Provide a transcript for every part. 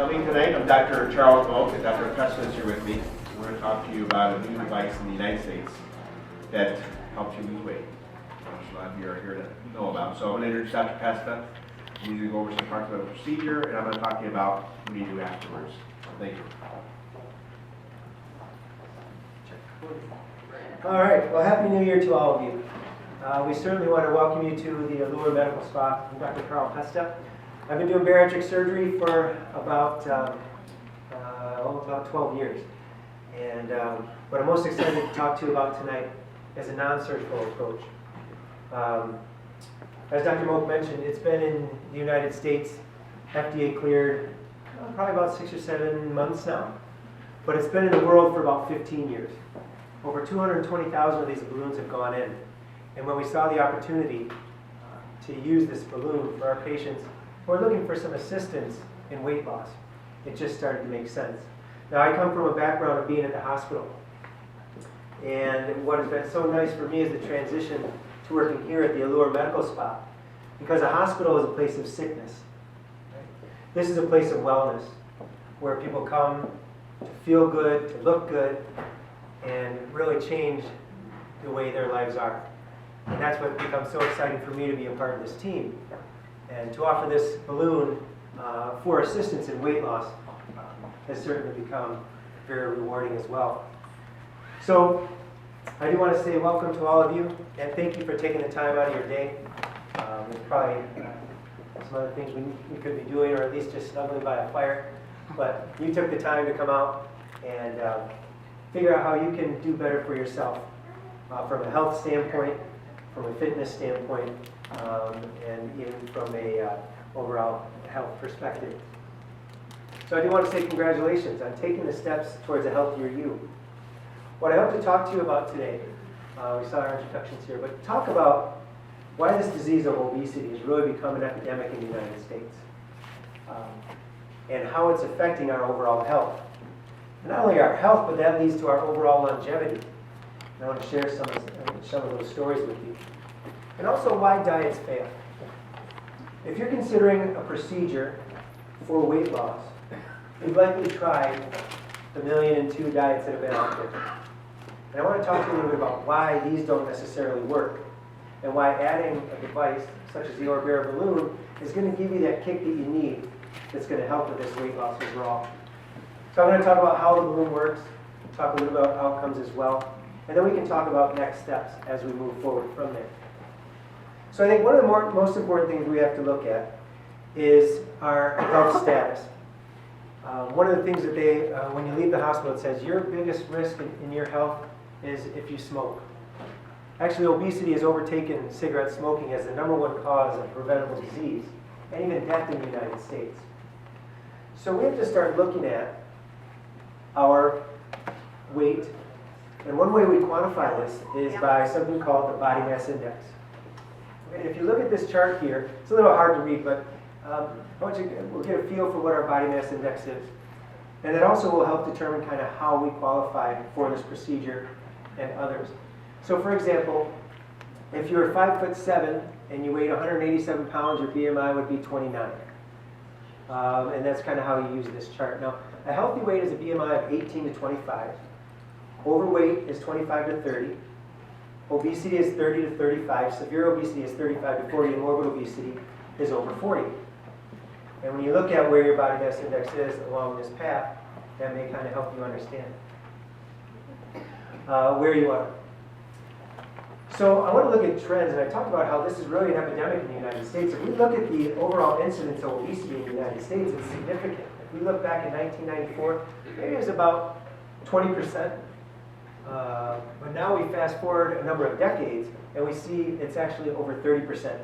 coming tonight. I'm Dr. Charles Mok, and Dr. Pesta is here with me. We're going to talk to you about a new device in the United States that helps you lose weight, which a lot of you are here to know about. So I'm going to introduce Dr. Pesta. I'm going to go over some parts of the procedure, and I'm going to talk to you about what you do afterwards. Thank you. All right, well, Happy New Year to all of you. We certainly want to welcome you to the Allure Medical Spa. I'm Dr. Carl Pesta. I've been doing bariatric surgery for about 12 years. And what I'm most excited to talk to you about tonight is a non-surgical approach. As Dr. Mok mentioned, it's been in the United States, FDA cleared, probably about 6 or 7 months now. But it's been in the world for about 15 years. Over 220,000 of these balloons have gone in. And when we saw the opportunity to use this balloon for our patients who are looking for some assistance in weight loss, it just started to make sense. Now, I come from a background of being at the hospital. And what has been so nice for me is the transition to working here at the Allure Medical Spa. Because a hospital is a place of sickness. Right? This is a place of wellness, where people come to feel good, to look good, and really change the way their lives are. And that's what becomes so exciting for me to be a part of this team. And to offer this balloon for assistance in weight loss has certainly become very rewarding as well. So I do want to say welcome to all of you, and thank you for taking the time out of your day. There's probably some other things we could be doing, or at least just snuggling by a fire. But you took the time to come out and figure out how you can do better for yourself from a health standpoint, from a fitness standpoint, and even from a overall health perspective. So I do want to say congratulations on taking the steps towards a healthier you. What I hope to talk to you about today, we saw our introductions here, but talk about why this disease of obesity has really become an epidemic in the United States, and how it's affecting our overall health. And not only our health, but that leads to our overall longevity. And I want to share some of those stories with you. And also why diets fail. If you're considering a procedure for weight loss, you've likely tried the 1,000,002 diets that have been out there. And I want to talk to you a little bit about why these don't necessarily work, and why adding a device such as the Allure balloon is going to give you that kick that you need that's going to help with this weight loss overall. So I'm going to talk about how the balloon works, talk a little about outcomes as well, and then we can talk about next steps as we move forward from there. So I think one of the most important things we have to look at is our health status. One of the things that when you leave the hospital, it says your biggest risk in your health is if you smoke. Actually, obesity has overtaken cigarette smoking as the #1 cause of preventable disease, and even death in the United States. So we have to start looking at our weight. And one way we quantify this is by something called the body mass index. And if you look at this chart here, it's a little hard to read, but we'll get a feel for what our body mass index is. And it also will help determine kind of how we qualify for this procedure and others. So for example, if you're 5'7" and you weighed 187 pounds, your BMI would be 29. And that's kind of how you use this chart. Now, a healthy weight is a BMI of 18 to 25. Overweight is 25 to 30. Obesity is 30 to 35. Severe obesity is 35 to 40. And morbid obesity is over 40. And when you look at where your body mass index is along this path, that may kind of help you understand where you are. So I want to look at trends, and I talked about how this is really an epidemic in the United States. If we look at the overall incidence of obesity in the United States, it's significant. If we look back in 1994, maybe it was about 20%. But now we fast forward a number of decades, and we see it's actually over 30%.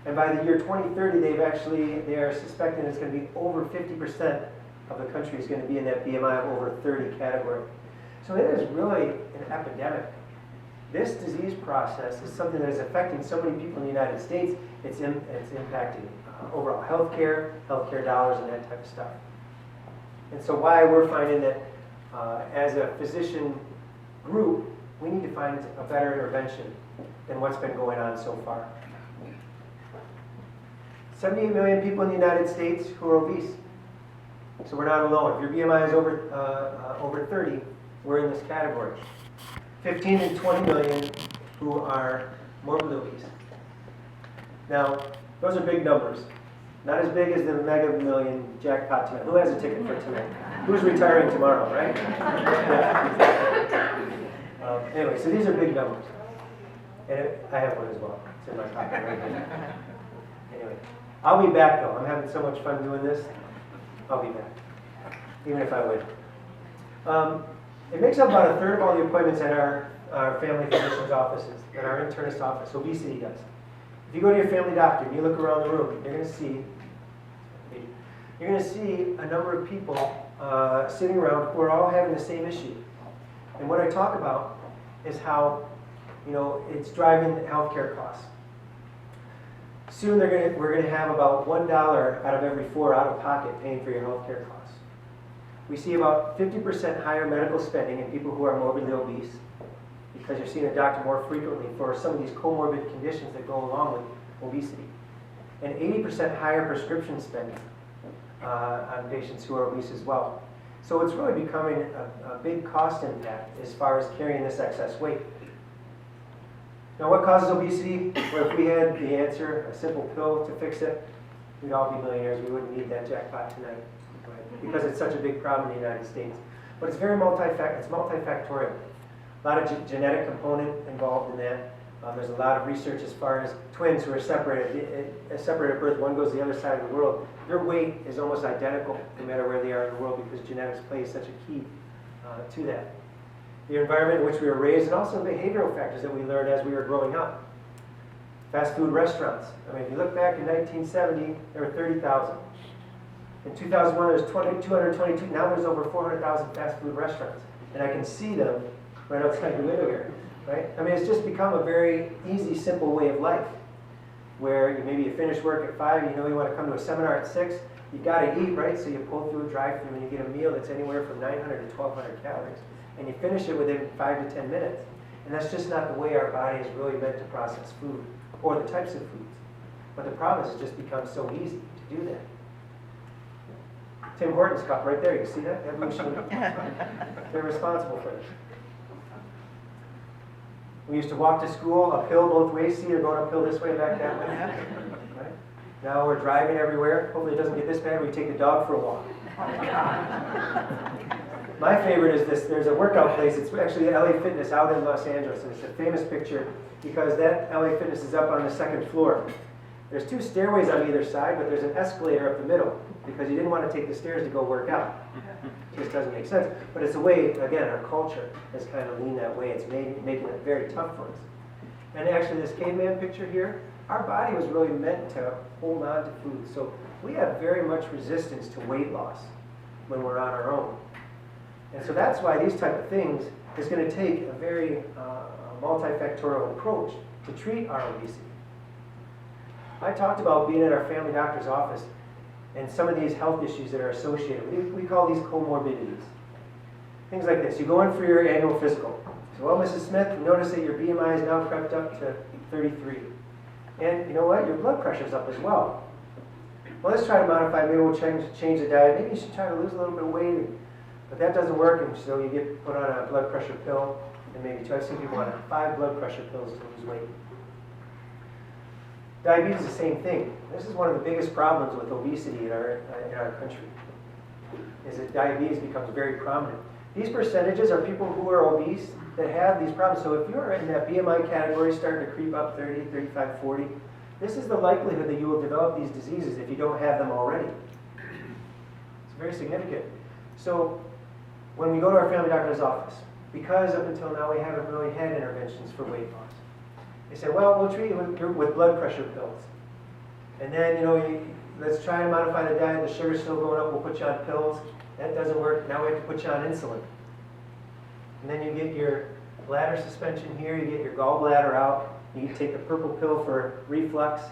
And by the year 2030, they are suspecting it's going to be over 50% of the country is going to be in that BMI of over 30 category. So it is really an epidemic. This disease process is something that is affecting so many people in the United States. It's impacting overall healthcare dollars, and that type of stuff. And so why we're finding that as a physician group, we need to find a better intervention than what's been going on so far. 78 million people in the United States who are obese. So we're not alone. If your BMI is over 30, we're in this category. 15 to 20 million who are morbidly obese. Now, those are big numbers. Not as big as the mega million jackpot tonight. Who has a ticket for tonight? Who's retiring tomorrow, right? Anyway, so these are big numbers. And I have one as well. It's in my pocket right here. Anyway, I'll be back though. I'm having so much fun doing this. I'll be back, even if I win. It makes up about a third of all the appointments at our family physician's offices, at our internist office. Obesity does. If you go to your family doctor and you look around the room, you're going to see a number of people sitting around who are all having the same issue. And what I talk about is how, it's driving healthcare costs. Soon we're going to have about $1 out of every 4 out of pocket paying for your healthcare costs. We see about 50% higher medical spending in people who are morbidly obese, because you're seeing a doctor more frequently for some of these comorbid conditions that go along with obesity. And 80% higher prescription spending on patients who are obese as well. So it's really becoming a big cost impact as far as carrying this excess weight. Now, what causes obesity? Well, if we had the answer, a simple pill to fix it, we'd all be millionaires. We wouldn't need that jackpot tonight, right? Because it's such a big problem in the United States. But it's very multifactorial. A lot of genetic component involved in that. There's a lot of research as far as twins who are separated at birth. One goes the other side of the world. Their weight is almost identical no matter where they are in the world, because genetics plays such a key to that. The environment in which we were raised, and also the behavioral factors that we learned as we were growing up. Fast food restaurants. I mean, if you look back in 1970, there were 30,000. In 2001, there was 222. Now there's over 400,000 fast food restaurants. And I can see them right outside the window here, right? I mean, it's just become a very easy, simple way of life, where maybe you finish work at 5, you want to come to a seminar at 6, you got to eat, right? So you pull through a drive-thru and you get a meal that's anywhere from 900 to 1,200 calories. And you finish it within 5 to 10 minutes. And that's just not the way our body is really meant to process food, or the types of foods. But the problem is it's just become so easy to do that. Tim Hortons cup right there, you see that? Evolution. They're responsible for this. We used to walk to school uphill both ways. See, you're going uphill this way and back that way. Right? Now we're driving everywhere. Hopefully it doesn't get this bad. We take the dog for a walk. My favorite is this. There's a workout place. It's actually LA Fitness out in Los Angeles. And it's a famous picture because that LA Fitness is up on the 2nd floor. There's 2 stairways on either side, but there's an escalator up the middle because you didn't want to take the stairs to go work out. It just doesn't make sense. But it's a way, again, our culture has kind of leaned that way. It's making it very tough for us. And actually this caveman picture here, our body was really meant to hold on to food. So we have very much resistance to weight loss when we're on our own. And so that's why these type of things is going to take a very multifactorial approach to treat our obesity. I talked about being at our family doctor's office and some of these health issues that are associated. We call these comorbidities. Things like this. You go in for your annual physical. So, well, Mrs. Smith, you notice that your BMI is now crept up to 33. And you know what? Your blood pressure's up as well. Well, let's try to modify. Maybe we'll change the diet. Maybe you should try to lose a little bit of weight. But that doesn't work, and so you get put on a blood pressure pill, and maybe 2. I've seen people on 5 blood pressure pills to lose weight. Diabetes is the same thing. This is one of the biggest problems with obesity in our country, is that diabetes becomes very prominent. These percentages are people who are obese that have these problems. So if you're in that BMI category starting to creep up 30, 35, 40, this is the likelihood that you will develop these diseases if you don't have them already. It's very significant. So when we go to our family doctor's office, because up until now we haven't really had interventions for weight loss, they say, well, we'll treat you with blood pressure pills. And then, let's try and modify the diet. The sugar's still going up. We'll put you on pills. That doesn't work. Now we have to put you on insulin. And then you get your bladder suspension here. You get your gallbladder out. You take the purple pill for reflux,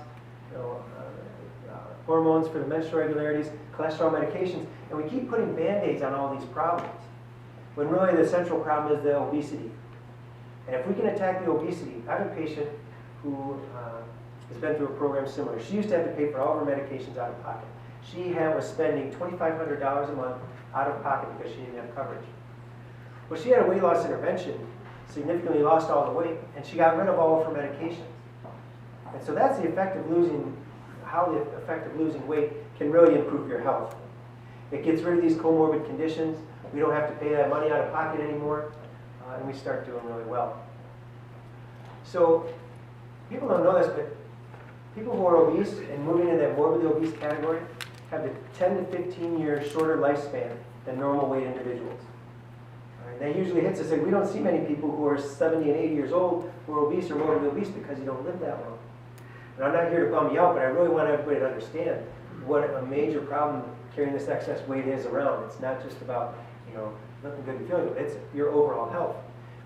hormones for the menstrual irregularities, cholesterol medications. And we keep putting Band-Aids on all these problems, when really the central problem is the obesity. And if we can attack the obesity, I have a patient who has been through a program similar. She used to have to pay for all of her medications out of pocket. was spending $2,500 a month out of pocket because she didn't have coverage. Well, she had a weight loss intervention, significantly lost all the weight, and she got rid of all of her medications. And so that's the effect of how the effect of losing weight can really improve your health. It gets rid of these comorbid conditions. We don't have to pay that money out of pocket anymore, and we start doing really well. So people don't know this, but people who are obese and moving into that morbidly obese category have a 10 to 15 year shorter lifespan than normal weight individuals. All right, that usually hits us, and we don't see many people who are 70 and 80 years old who are obese or morbidly obese because you don't live that long. And I'm not here to bum you out, but I really want everybody to understand what a major problem carrying this excess weight is around. It's not just about, looking good and feeling good. It's your overall health.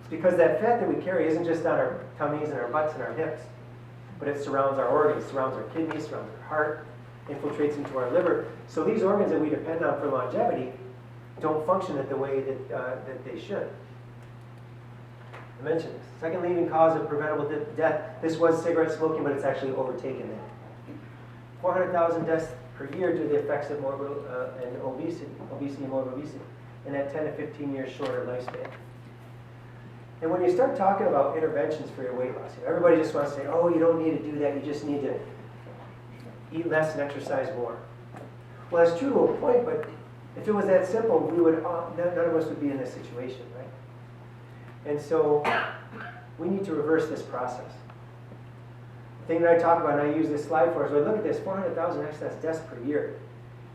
It's because that fat that we carry isn't just on our tummies and our butts and our hips, but it surrounds our organs, surrounds our kidneys, surrounds our heart, infiltrates into our liver. So these organs that we depend on for longevity don't function the way that they should. I mentioned this. Second leading cause of preventable death. This was cigarette smoking, but it's actually overtaken that. 400,000 deaths per year due to the effects of morbid and obesity and morbid obesity, in that 10 to 15 years shorter lifespan. And when you start talking about interventions for your weight loss, everybody just wants to say, oh, you don't need to do that, you just need to eat less and exercise more. Well, that's true to a point, but if it was that simple, none of us would be in this situation, right? And so we need to reverse this process. The thing that I talk about, and I use this slide for, is I look at this, 400,000 excess deaths per year.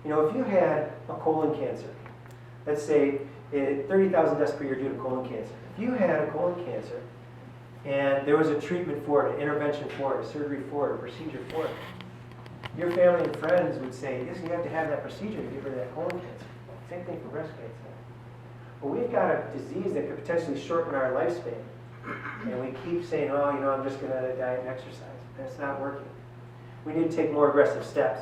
If you had a colon cancer, let's say 30,000 deaths per year due to colon cancer. If you had a colon cancer and there was a treatment for it, an intervention for it, a surgery for it, a procedure for it, your family and friends would say, listen, you have to have that procedure to get rid of that colon cancer. Same thing for breast cancer. Well, we've got a disease that could potentially shorten our lifespan. And we keep saying, oh, I'm just going to diet and exercise. And it's not working. We need to take more aggressive steps.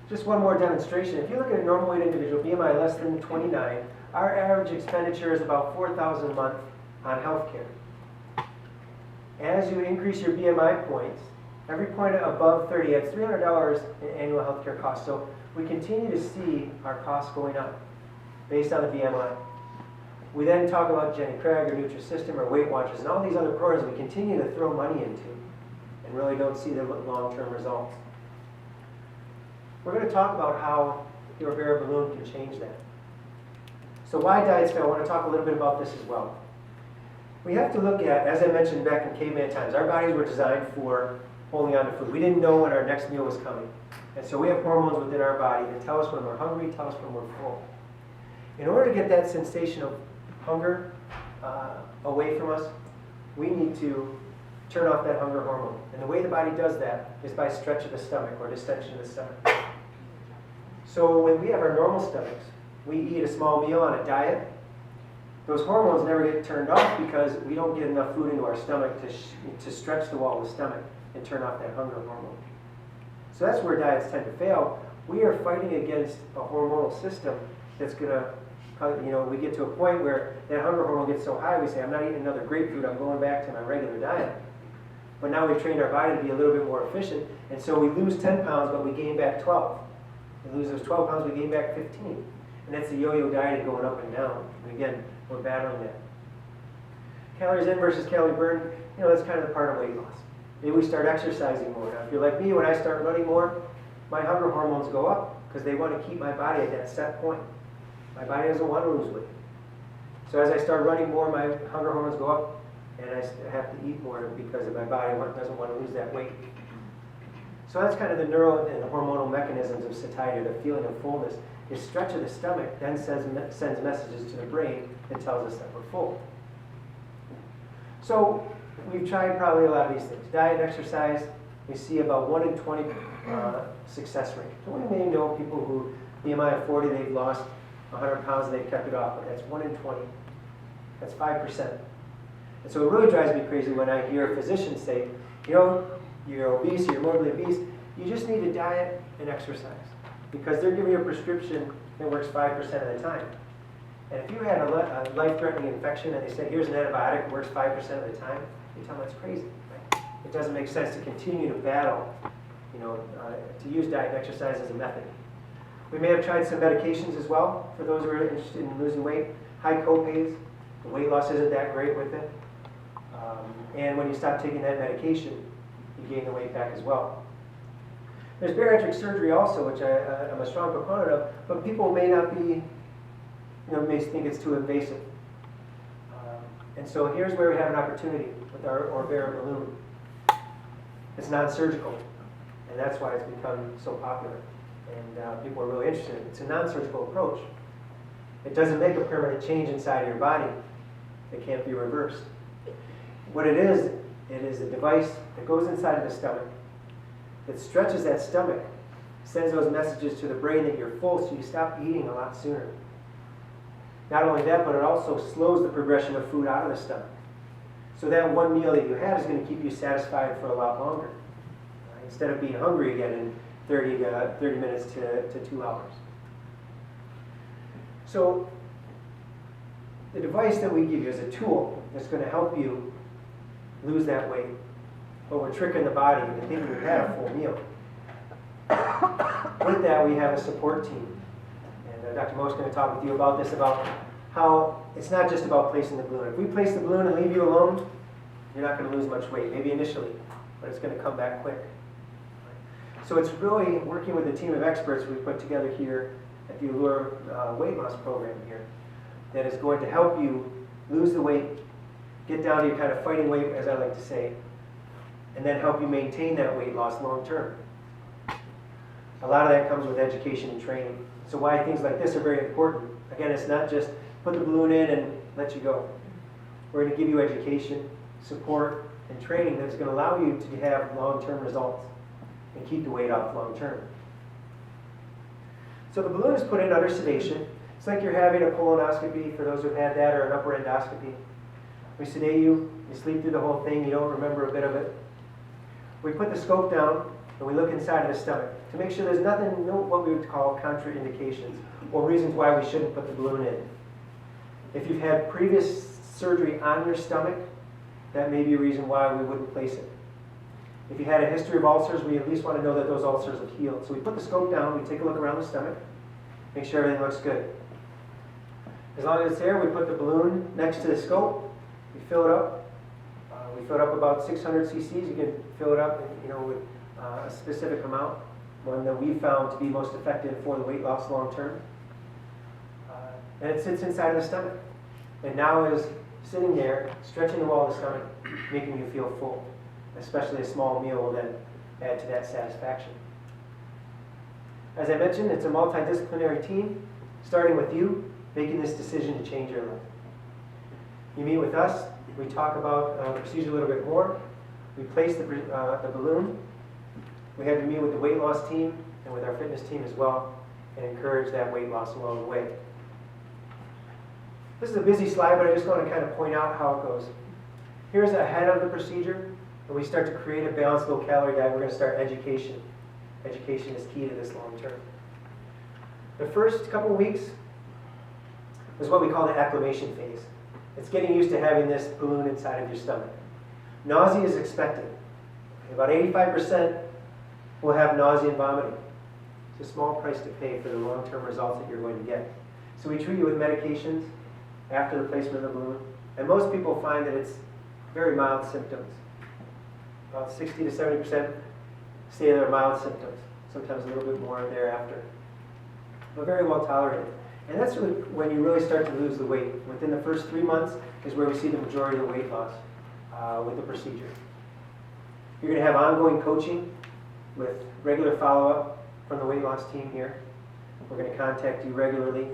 Just one more demonstration. If you look at a normal weight individual, BMI less than 29, our average expenditure is about $4,000 a month on health care. As you increase your BMI points, every point above 30 adds $300 in annual health care costs. So we continue to see our costs going up based on the BMI. We then talk about Jenny Craig or Nutrisystem or Weight Watchers and all these other programs we continue to throw money into and really don't see the long-term results. We're going to talk about how your Vera balloon can change that. So why diets fail? I want to talk a little bit about this as well. We have to look at, as I mentioned back in caveman times, our bodies were designed for holding on to food. We didn't know when our next meal was coming. And so we have hormones within our body that tell us when we're hungry, tell us when we're full. In order to get that sensation of hunger away from us, we need to turn off that hunger hormone. And the way the body does that is by stretch of the stomach or distension of the stomach. So when we have our normal stomachs, we eat a small meal on a diet, those hormones never get turned off because we don't get enough food into our stomach to stretch the wall of the stomach and turn off that hunger hormone. So that's where diets tend to fail. We are fighting against a hormonal system that's going to, we get to a point where that hunger hormone gets so high, we say, I'm not eating another grapefruit, I'm going back to my regular diet. But now we've trained our body to be a little bit more efficient, and so we lose 10 pounds, but we gain back 12. We lose those 12 pounds, we gain back 15. And that's the yo-yo diet going up and down. And again, we're battling that. Calories in versus calorie burn, that's kind of the part of weight loss. Maybe we start exercising more. Now, if you're like me, when I start running more, my hunger hormones go up because they want to keep my body at that set point. My body doesn't want to lose weight. So as I start running more, my hunger hormones go up, and I have to eat more because my body doesn't want to lose that weight. So that's kind of the neural and the hormonal mechanisms of satiety, the feeling of fullness. The stretch of the stomach then sends messages to the brain that tells us that we're full. So we've tried probably a lot of these things. Diet and exercise, we see about 1 in 20 success rate. So we may know people who, BMI of 40, they've lost 100 pounds and they've kept it off, but that's 1 in 20. That's 5%. And so it really drives me crazy when I hear physicians say, you're obese, you're morbidly obese, you just need to diet and exercise. Because they're giving you a prescription that works 5% of the time. And if you had a life-threatening infection and they said, here's an antibiotic that works 5% of the time, you tell them that's crazy. Right? It doesn't make sense to continue to battle to use diet and exercise as a method. We may have tried some medications as well for those who are interested in losing weight. High co-pays, the weight loss isn't that great with it. And when you stop taking that medication, you gain the weight back as well. There's bariatric surgery also, which I'm a strong proponent of, but people may not be, may think it's too invasive. And so here's where we have an opportunity with our Orbera balloon. It's non-surgical, and that's why it's become so popular. And people are really interested in it. It's a non-surgical approach. It doesn't make a permanent change inside of your body. It can't be reversed. What it is a device that goes inside of the stomach, that stretches that stomach, sends those messages to the brain that you're full, so you stop eating a lot sooner. Not only that, but it also slows the progression of food out of the stomach. So that one meal that you had is going to keep you satisfied for a lot longer, instead of being hungry again in 30 minutes to 2 hours. So the device that we give you is a tool that's going to help you lose that weight, but we're tricking the body into thinking you've had a full meal. With that, we have a support team. And Dr. Mok's going to talk with you about this, about how it's not just about placing the balloon. If we place the balloon and leave you alone, you're not going to lose much weight, maybe initially, but it's going to come back quick. So it's really working with a team of experts we put together here at the Allure weight loss program here that is going to help you lose the weight, get down to your kind of fighting weight, as I like to say, and then help you maintain that weight loss long term. A lot of that comes with education and training. So why things like this are very important. Again, it's not just put the balloon in and let you go. We're going to give you education, support, and training that's going to allow you to have long-term results and keep the weight off long term. So the balloon is put in under sedation. It's like you're having a colonoscopy for those who've had that, or an upper endoscopy. We sedate you, you sleep through the whole thing, you don't remember a bit of it. We put the scope down and we look inside of the stomach to make sure there's nothing, no what we would call contraindications or reasons why we shouldn't put the balloon in. If you've had previous surgery on your stomach, that may be a reason why we wouldn't place it. If you had a history of ulcers, we at least want to know that those ulcers have healed. So we put the scope down, we take a look around the stomach, make sure everything looks good. As long as it's there, we put the balloon next to the scope, we fill it up. We fill it up about 600 cc's. You can fill it up with a specific amount, one that we found to be most effective for the weight loss long term. And it sits inside of the stomach. And now is sitting there, stretching the wall of the stomach, making you feel full. Especially a small meal will then add to that satisfaction. As I mentioned, it's a multidisciplinary team, starting with you, making this decision to change your life. You meet with us, we talk about the procedure a little bit more, we place the balloon, we have you meet with the weight loss team and with our fitness team as well, and encourage that weight loss along the way. This is a busy slide, but I just want to kind of point out how it goes. Here's ahead of the procedure. When we start to create a balanced low-calorie diet, we're going to start education. Education is key to this long term. The first couple weeks is what we call the acclimation phase. It's getting used to having this balloon inside of your stomach. Nausea is expected. About 85% will have nausea and vomiting. It's a small price to pay for the long-term results that you're going to get. So we treat you with medications after the placement of the balloon. And most people find that it's very mild symptoms. About 60 to 70% say they're mild symptoms, sometimes a little bit more thereafter. But very well tolerated. And that's really when you really start to lose the weight. Within the first 3 months is where we see the majority of the weight loss with the procedure. You're going to have ongoing coaching with regular follow-up from the weight loss team here. We're going to contact you regularly.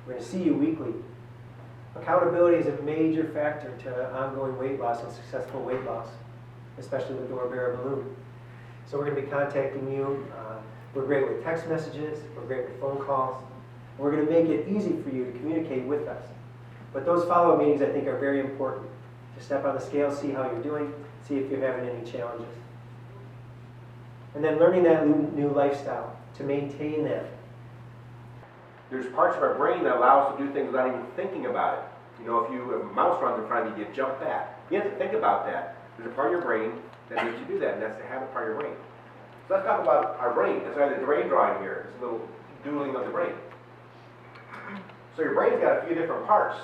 We're going to see you weekly. Accountability is a major factor to ongoing weight loss and successful weight loss, especially with the Orbera balloon. So we're going to be contacting you. We're great with text messages. We're great with phone calls. We're going to make it easy for you to communicate with us. But those follow-up meetings, I think, are very important. To step on the scale, see how you're doing, see if you're having any challenges. And then learning that new lifestyle, to maintain that. There's parts of our brain that allow us to do things without even thinking about it. If a mouse runs in front of you, you jump back. You have to think about that. There's a part of your brain that makes you do that, and that's the habit part of your brain. So let's talk about our brain. It's the brain drawing here. It's a little doodling of the brain. So your brain's got a few different parts,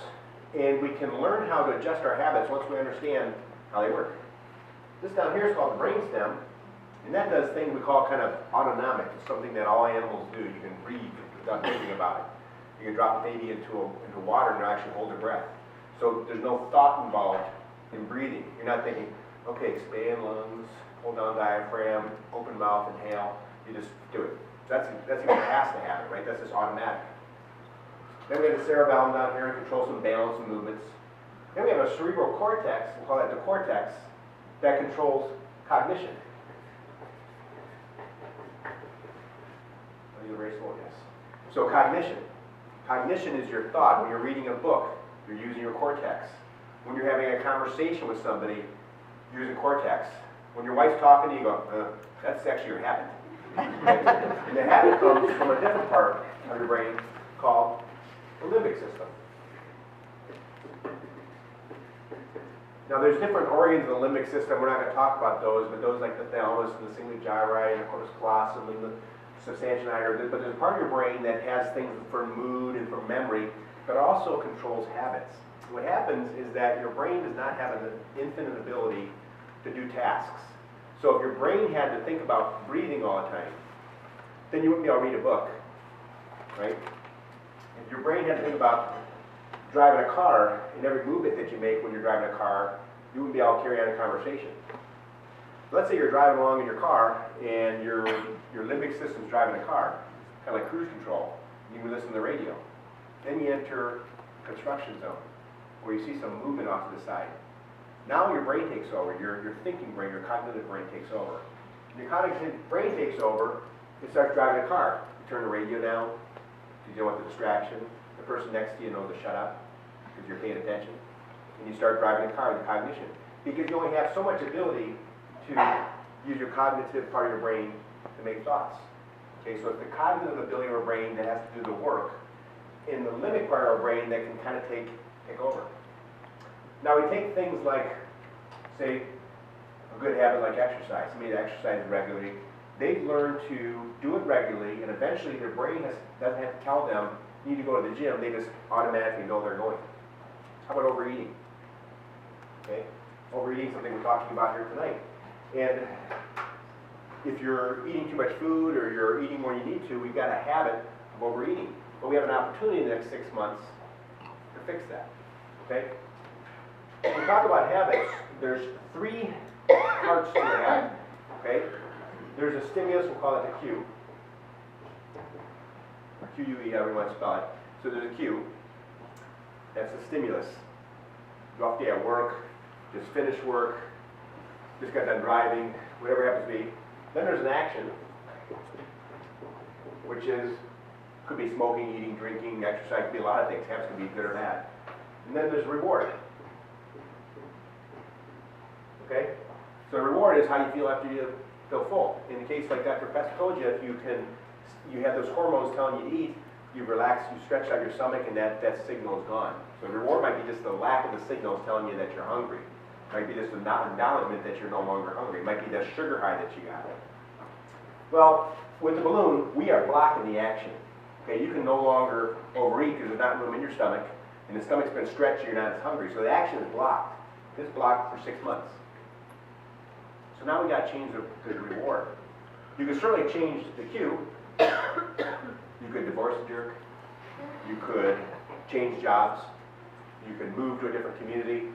and we can learn how to adjust our habits once we understand how they work. This down here is called the brain stem, and that does things we call kind of autonomic. It's something that all animals do. You can breathe without thinking about it. You can drop a baby into water and they'll actually hold their breath. So there's no thought involved in breathing. You're not thinking, okay, expand lungs, hold down diaphragm, open mouth, inhale. You just do it. So that's even past the habit, right? That's just automatic. Then we have the cerebellum down here, controls some balance and movements. Then we have a cerebral cortex, we'll call that the cortex, that controls cognition. Are you erase one? Yes. So cognition. Cognition is your thought. When you're reading a book, you're using your cortex. When you're having a conversation with somebody, you're using cortex. When your wife's talking to you, you go, that's actually your habit. And the habit comes from a different part of your brain called the limbic system. Now there's different organs of the limbic system. We're not going to talk about those, but those like the thalamus and the cingulate gyri and the corpus callosum and the substantia nigra. But there's a part of your brain that has things for mood and for memory, but also controls habits. What happens is that your brain does not have an infinite ability to do tasks. So if your brain had to think about breathing all the time, then you wouldn't be able to read a book, right? If your brain had to think about driving a car and every movement that you make when you're driving a car, you wouldn't be able to carry on a conversation. Let's say you're driving along in your car and your limbic system's driving a car, kind of like cruise control. You can listen to the radio. Then you enter construction zone, where you see some movement off to the side. Now your brain takes over, your thinking brain, your cognitive brain takes over. When your cognitive brain takes over, it starts driving a car. You turn the radio down, you deal with the distraction. The person next to you knows to shut up, because you're paying attention. And you start driving the car, the cognition. Because you only have so much ability to use your cognitive part of your brain to make thoughts. Okay, so it's the cognitive ability of our brain that has to do the work, in the limbic part of our brain that can kind of take over. Now we take things like, say, a good habit like exercise. Somebody that exercises regularly, they've learned to do it regularly, and eventually their brain doesn't have to tell them, you need to go to the gym, they just automatically know they're going. How about overeating? Okay, overeating is something we're talking about here tonight. And if you're eating too much food or you're eating more than you need to, we've got a habit of overeating. But we have an opportunity in the next 6 months to fix that. Okay? When we talk about habits, there's 3 parts to a habit. Okay? There's a stimulus, we'll call it the cue. Or Q-U-E, however you want to spell it. So there's a cue. That's the stimulus. You're off day at work, just finished work, just got done driving, whatever it happens to be. Then there's an action, which could be smoking, eating, drinking, exercise, could be a lot of things. Habits can be good or bad. And then there's reward. Okay? So reward is how you feel after you feel full. In the case like Dr. Pesta told you, if you have those hormones telling you to eat, you relax, you stretch out your stomach, and that signal is gone. So reward might be just the lack of the signals telling you that you're hungry. It might be just an acknowledgement that you're no longer hungry. It might be the sugar high that you got. Well, with the balloon, we are blocking the action. Okay, you can no longer overeat because there's not room in your stomach, and the stomach's been stretched, you're not as hungry. So the action is blocked. It's blocked for 6 months. So now we got to change the reward. You can certainly change the cue. You could divorce a jerk. You could change jobs. You could move to a different community.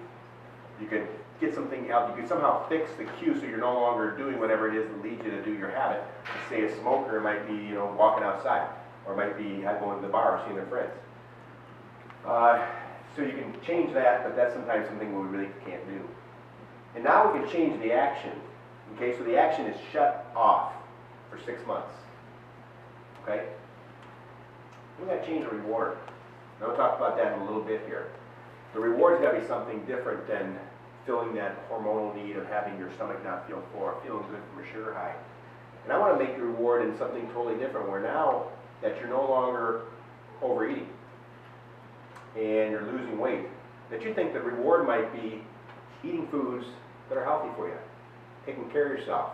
You could get something else. You could somehow fix the cue so you're no longer doing whatever it is that leads you to do your habit. Say a smoker might be, walking outside, or it might be going to the bar or seeing their friends. So you can change that, but that's sometimes something we really can't do. And now we can change the action. Okay, so the action is shut off for 6 months. Okay? We're going to change the reward. Now we'll talk about that in a little bit here. The reward's got to be something different than filling that hormonal need of having your stomach not feel full or feeling good from a sugar high. And I want to make the reward in something totally different, where now that you're no longer overeating and you're losing weight, that you think the reward might be eating foods that are healthy for you, taking care of yourself,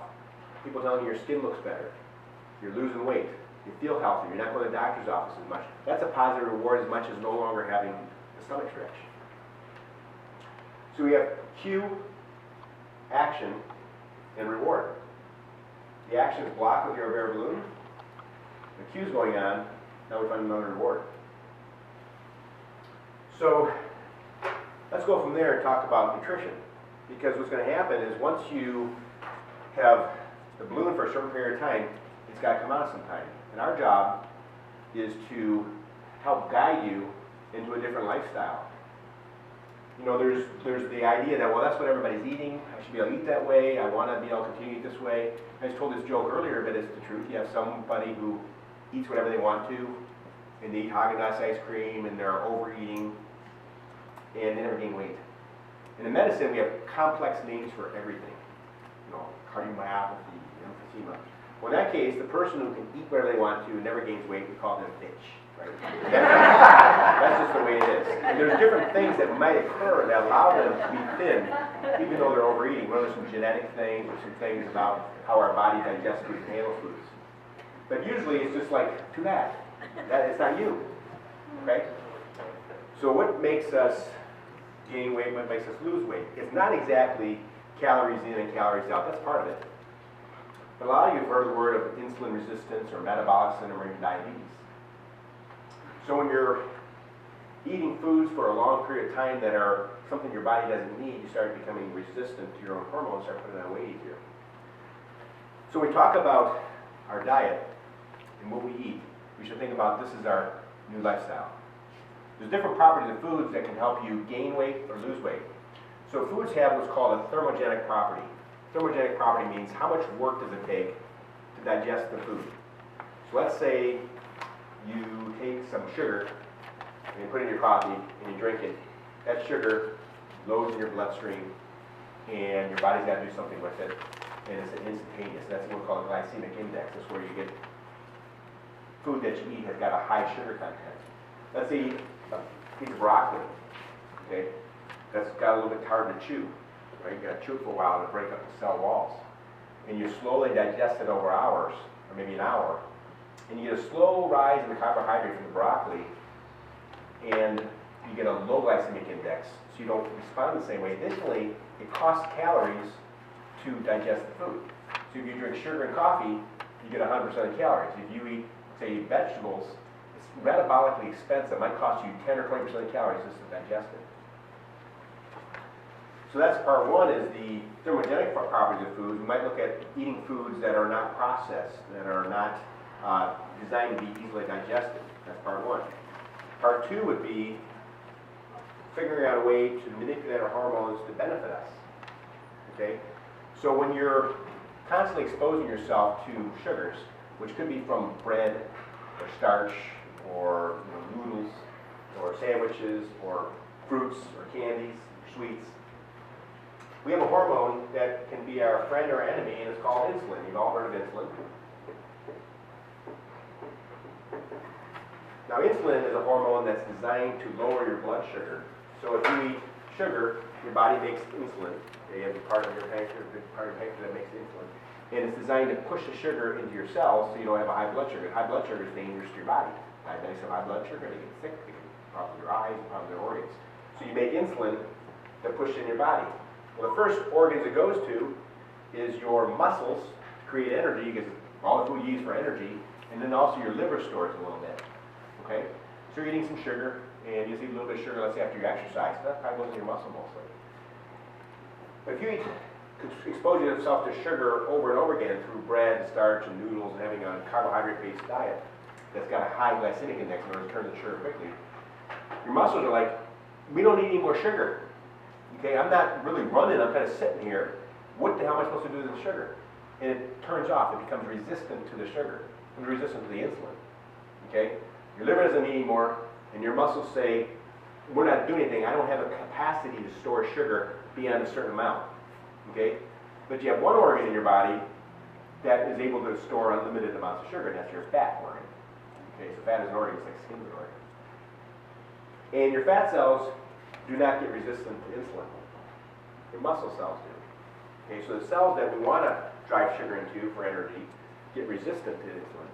People telling you your skin looks better, you're losing weight, you feel healthy, you're not going to the doctor's office as much. That's a positive reward as much as no longer having the stomach stretch. So we have cue, action, and reward. The action is blocked with your air balloon. The cue's going on. Now we find another reward. So let's go from there and talk about nutrition. Because what's going to happen is once you have the balloon for a certain period of time, it's got to come out sometime. And our job is to help guide you into a different lifestyle. You know, there's the idea that, well, that's what everybody's eating. I should be able to eat that way. I want to be able to continue to eat this way. I just told this joke earlier, but it's the truth. You have somebody who eats whatever they want to, and they eat Haagen-Dazs ice cream, and they're overeating, and they never gain weight. And in medicine, we have complex names for everything. You know, cardiomyopathy, emphysema. Well, in that case, the person who can eat whatever they want to and never gains weight, we call them a bitch. Right? That's just the way it is. And there's different things that might occur that allow them to be thin, even though they're overeating. Well, there's some genetic things, or some things about how our body digests foods and handles foods. But usually it's just like, too bad. It's not you. Okay? So what makes us gain weight, what makes us lose weight? It's not exactly calories in and calories out. That's part of it. But a lot of you have heard the word of insulin resistance or metabolic syndrome or even diabetes. So when you're eating foods for a long period of time that are something your body doesn't need, you start becoming resistant to your own hormones, start putting on weight easier. So when we talk about our diet and what we eat, we should think about this is our new lifestyle. There's different properties of foods that can help you gain weight or lose weight. So foods have what's called a thermogenic property. Thermogenic property means how much work does it take to digest the food. So let's say you take some sugar and you put it in your coffee and you drink it. That sugar loads in your bloodstream and your body's got to do something with it, and it's an instantaneous. That's what's called a glycemic index. That's where you get food that you eat has got a high sugar content. Let's eat a piece of broccoli. Okay, that's got a little bit hard to chew. Right, you got to chew it for a while to break up the cell walls, and you slowly digest it over hours, or maybe an hour. And you get a slow rise in the carbohydrate from the broccoli, and you get a low glycemic index, so you don't respond the same way. Additionally, it costs calories to digest the food. So if you drink sugar and coffee, you get 100% of calories. If you eat, say, vegetables, it's metabolically expensive. It might cost you 10 or 20% of calories just to digest it. So that's part one, is the thermogenic properties of foods. We might look at eating foods that are not processed, that are not designed to be easily digested. That's part one. Part two would be figuring out a way to manipulate our hormones to benefit us. Okay? So when you're constantly exposing yourself to sugars, which could be from bread or starch or noodles or sandwiches or fruits or candies or sweets, we have a hormone that can be our friend or enemy, and it's called insulin. You've all heard of insulin. Now, insulin is a hormone that's designed to lower your blood sugar. So if you eat sugar, your body makes insulin. You have a part of your pancreas, that makes insulin. And it's designed to push the sugar into your cells so you don't have a high blood sugar. High blood sugar is dangerous to your body. Diabetics have high blood sugar, they get sick, they get problems with your eyes, problems with their organs. So you make insulin to push it in your body. Well, the first organs it goes to is your muscles to create energy, because all the food you use for energy, and then also your liver stores a little bit. Okay? So you're eating some sugar, and you just eat a little bit of sugar, let's say after you exercise. So that probably goes in your muscle mostly. But if you expose yourself to sugar over and over again through bread, starch, and noodles, and having a carbohydrate-based diet that's got a high glycemic index in order to turn the sugar quickly, your muscles are like, we don't need any more sugar. Okay, I'm not really running, I'm kind of sitting here. What the hell am I supposed to do with the sugar? And it turns off, it becomes resistant to the sugar, and resistant to the insulin. Okay? Your liver doesn't need any more, and your muscles say, we're not doing anything, I don't have a capacity to store sugar beyond a certain amount. Okay? But you have one organ in your body that is able to store unlimited amounts of sugar, and that's your fat organ. Okay, so fat is an organ, it's like skin is an organ. And your fat cells do not get resistant to insulin. Your muscle cells do. Okay, so the cells that we want to drive sugar into for energy, get resistant to insulin.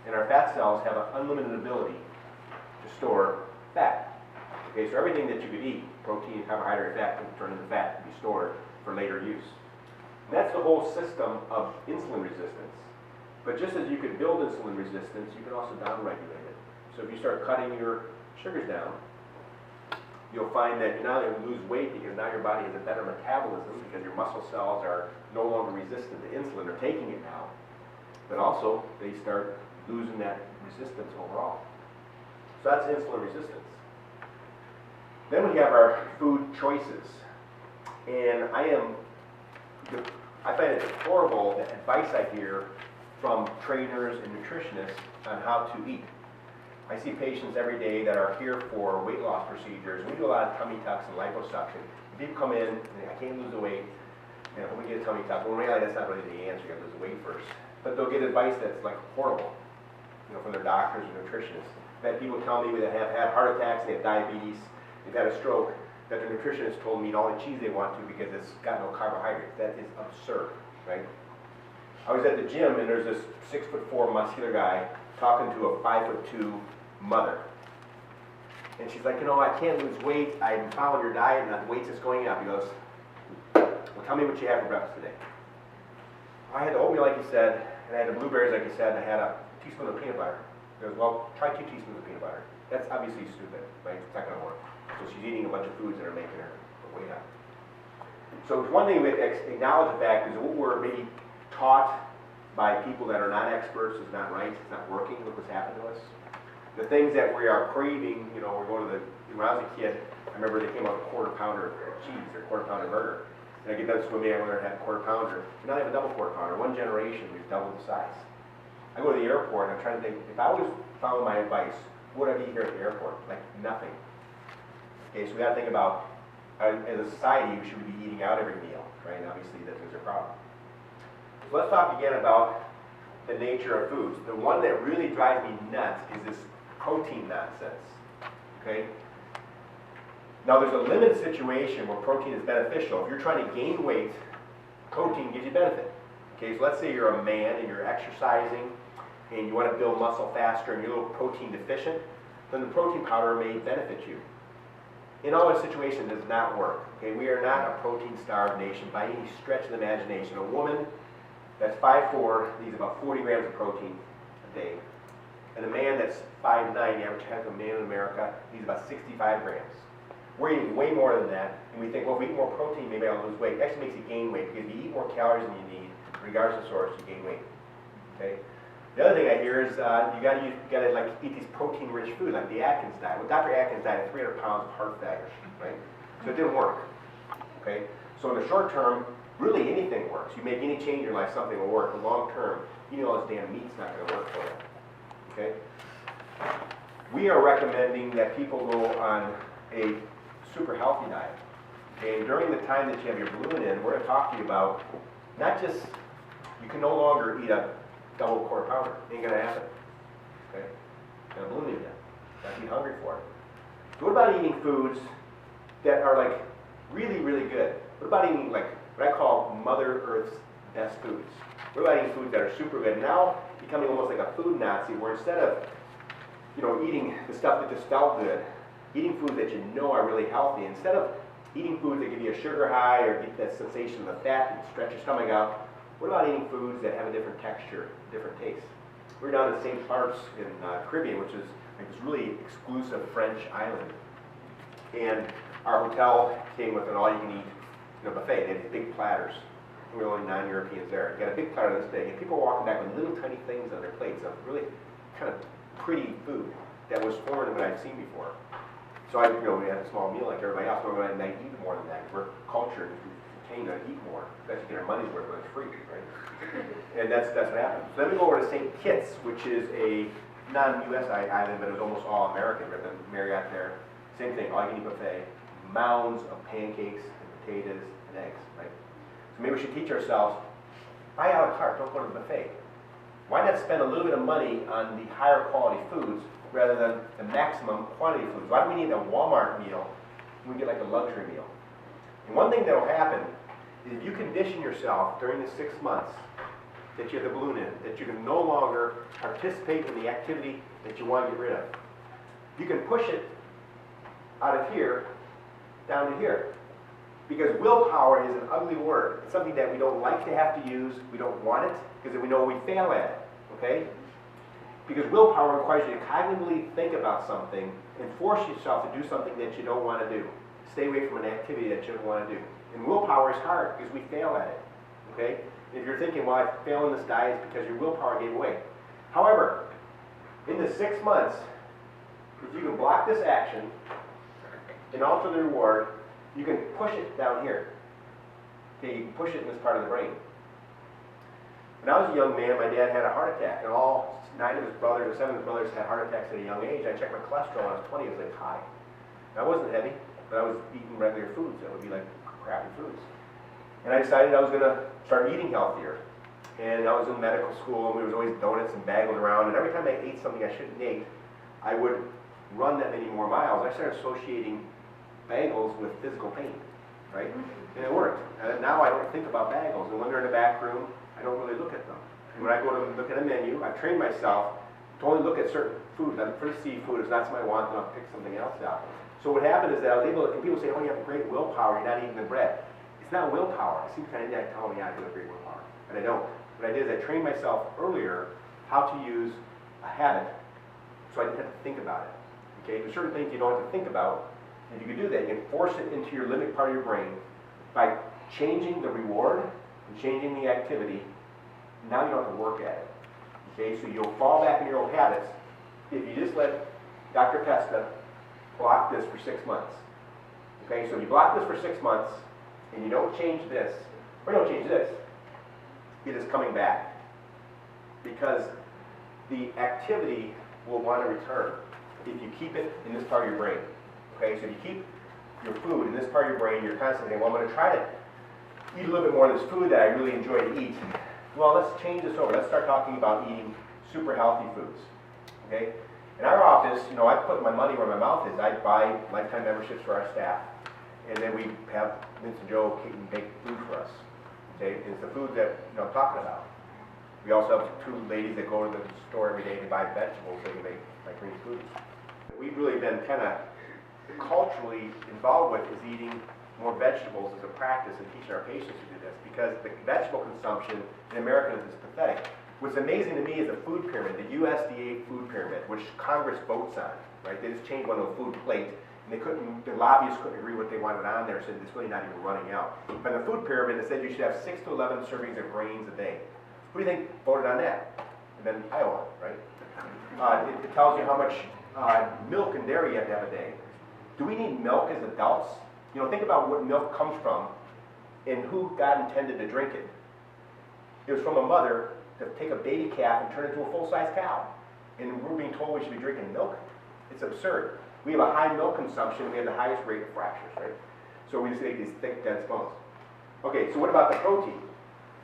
And our fat cells have an unlimited ability to store fat. Okay, so everything that you could eat, protein, carbohydrate, fat, can turn into fat and be stored for later use. And that's the whole system of insulin resistance. But just as you could build insulin resistance, you can also downregulate it. So if you start cutting your sugars down, you'll find that you not only lose weight because now your body has a better metabolism because your muscle cells are no longer resistant to insulin, they're taking it now, but also they start losing that resistance overall. So that's insulin resistance. Then we have our food choices. And I find it horrible the advice I hear from trainers and nutritionists on how to eat. I see patients every day that are here for weight loss procedures. We do a lot of tummy tucks and liposuction. People come in and they, I can't lose the weight. You know, we get a tummy tuck. Well, in reality, that's not really the answer. You got to lose the weight first. But they'll get advice that's like horrible, you know, from their doctors and nutritionists. I've had people tell me that have had heart attacks, they have diabetes, they've had a stroke, that their nutritionist told them to eat all the cheese they want to because it's got no carbohydrates. That is absurd, right? I was at the gym and there's this 6'4" muscular guy talking to a 5'2" mother. And she's like, you know, I can't lose weight. I'm following your diet and the weight's just going up. He goes, well, tell me what you had for breakfast today. I had the oatmeal, like you said, and I had the blueberries, like you said, and I had a teaspoon of peanut butter. He goes, well, try 2 teaspoons of peanut butter. That's obviously stupid, right? It's not going to work. So she's eating a bunch of foods that are making her weight up. So one thing we have to acknowledge the fact is what we're maybe taught by people that are not experts is not right. It's not working. Look what's happened to us. The things that we are craving, you know, we're going to when I was a kid, I remember they came out with a quarter pounder of cheese or quarter pounder burger. And I get done swimming, I went there and had a quarter pounder. And now they have a double quarter pounder. One generation, we've doubled the size. I go to the airport and I'm trying to think, if I was following my advice, what would I eat here at the airport? Like nothing. Okay, so we got to think about, as a society, we should be eating out every meal, right? And obviously that is a problem. So let's talk again about the nature of foods. The one that really drives me nuts is this protein nonsense, okay? Now there's a limited situation where protein is beneficial. If you're trying to gain weight, protein gives you benefit. Okay, so let's say you're a man and you're exercising and you want to build muscle faster and you're a little protein deficient, then the protein powder may benefit you. In all those situations, it does not work. Okay, we are not a protein-starved nation by any stretch of the imagination. A woman that's 5'4" needs about 40 grams of protein a day. And a man that's 5'9", the average height of a man in America, needs about 65 grams. We're eating way more than that, and we think, well, if we eat more protein, maybe I'll lose weight. It actually makes you gain weight, because if you eat more calories than you need, regardless of source, you gain weight. Okay? The other thing I hear is you gotta like eat these protein-rich foods, like the Atkins diet. Well, Dr. Atkins died at 300 pounds of heart failure, right? So it didn't work. Okay? So in the short term, really anything works. You make any change in your life, something will work. In the long term, eating all this damn meat's not going to work for you. Okay? We are recommending that people go on a super healthy diet. Okay? And during the time that you have your balloon in, we're going to talk to you about not just, you can no longer eat a double quarter pounder. Ain't going to happen. Okay? And a balloon in you. You have to be hungry for it. So what about eating foods that are like really, really good? What about eating like what I call Mother Earth's best foods? What about eating foods that are super good? Now becoming almost like a food Nazi, where instead of, you know, eating the stuff that just felt good, eating foods that you know are really healthy, instead of eating foods that give you a sugar high or get that sensation of the fat and stretch your stomach out, what about eating foods that have a different texture, different taste? We're down in St. Bart's in Caribbean, which is like this really exclusive French island. And our hotel came with an all-you-can-eat buffet. They had these big platters. We were only non-Europeans there. You got a big platter this big, and people were walking back with little tiny things on their plates of really kind of pretty food that was foreign to what I'd seen before. So we had a small meal like everybody else, but I eat more than that. We're cultured, we trained to eat more. That's to get our money's worth when it's free, right? And that's what happened. So then we go over to St. Kitts, which is a non-U.S. island, but it was almost all American. We had the Marriott there. Same thing, all-you-can-eat buffet, mounds of pancakes and potatoes and eggs, right? So maybe we should teach ourselves, buy a la carte, don't go to the buffet. Why not spend a little bit of money on the higher quality foods rather than the maximum quantity of foods? Why do we need a Walmart meal when we get like a luxury meal? And one thing that will happen if you condition yourself during the 6 months that you have the balloon in, that you can no longer participate in the activity that you want to get rid of, you can push it out of here down to here. Because willpower is an ugly word. It's something that we don't like to have to use. We don't want it because we know we fail at it. Okay? Because willpower requires you to cognitively think about something and force yourself to do something that you don't want to do. Stay away from an activity that you don't want to do. And willpower is hard because we fail at it. Okay? And if you're thinking, well, I fail in this diet, it's because your willpower gave away. However, in the 6 months, if you can block this action and alter the reward, you can push it down here. Okay, you can push it in this part of the brain. When I was a young man, my dad had a heart attack, and all 9 of his brothers or 7 of his brothers had heart attacks at a young age. I checked my cholesterol when I was 20, it was like high. And I wasn't heavy, but I was eating regular foods that would be like crappy foods. And I decided I was going to start eating healthier. And I was in medical school, and there was always donuts and bagels around, and every time I ate something I shouldn't eat, I would run that many more miles. I started associating bagels with physical pain, right? And it worked. And now I don't think about bagels. And when they're in the back room, I don't really look at them. And when I go to look at a menu, I've trained myself to only look at certain foods. I'm for seafood, if that's my want, then I'll pick something else out. So what happened is that I was able to, and people say, oh, you have great willpower, you're not eating the bread. It's not willpower. It seems kind of like telling me I have great willpower, but I don't. What I did is I trained myself earlier how to use a habit so I didn't have to think about it. Okay, there's certain things you don't have to think about. If you can do that, you can force it into your limbic part of your brain by changing the reward and changing the activity. Now you don't have to work at it. Okay, so you'll fall back in your old habits if you just let Dr. Pesta block this for 6 months. Okay, so you block this for 6 months and you don't change this, or don't change this, it is coming back. Because the activity will want to return if you keep it in this part of your brain. Okay, so if you keep your food in this part of your brain, you're constantly saying, well, I'm going to try to eat a little bit more of this food that I really enjoy to eat. Well, let's change this over. Let's start talking about eating super healthy foods. Okay? In our office, you know, I put my money where my mouth is. I buy lifetime memberships for our staff, and then we have Vince and Joe make food for us. Okay? And it's the food that, you know, I'm talking about. We also have 2 ladies that go to the store every day to buy vegetables so they can make like green foods. We've really been kind of culturally involved with is eating more vegetables as a practice and teaching our patients to do this, because the vegetable consumption in America is pathetic. What's amazing to me is the food pyramid, the USDA food pyramid, which Congress votes on, right? They just changed one of the food plate, and the lobbyists couldn't agree what they wanted on there, so it's really not even running out. But in the food pyramid, it said you should have 6 to 11 servings of grains a day. Who do you think voted on that? And then Iowa, right? It tells you how much milk and dairy you have to have a day. Do we need milk as adults? You know, think about what milk comes from and who God intended to drink it. It was from a mother to take a baby calf and turn it into a full-size cow. And we're being told we should be drinking milk? It's absurd. We have a high milk consumption. We have the highest rate of fractures, right? So we just make these thick, dense bones. Okay, so what about the protein?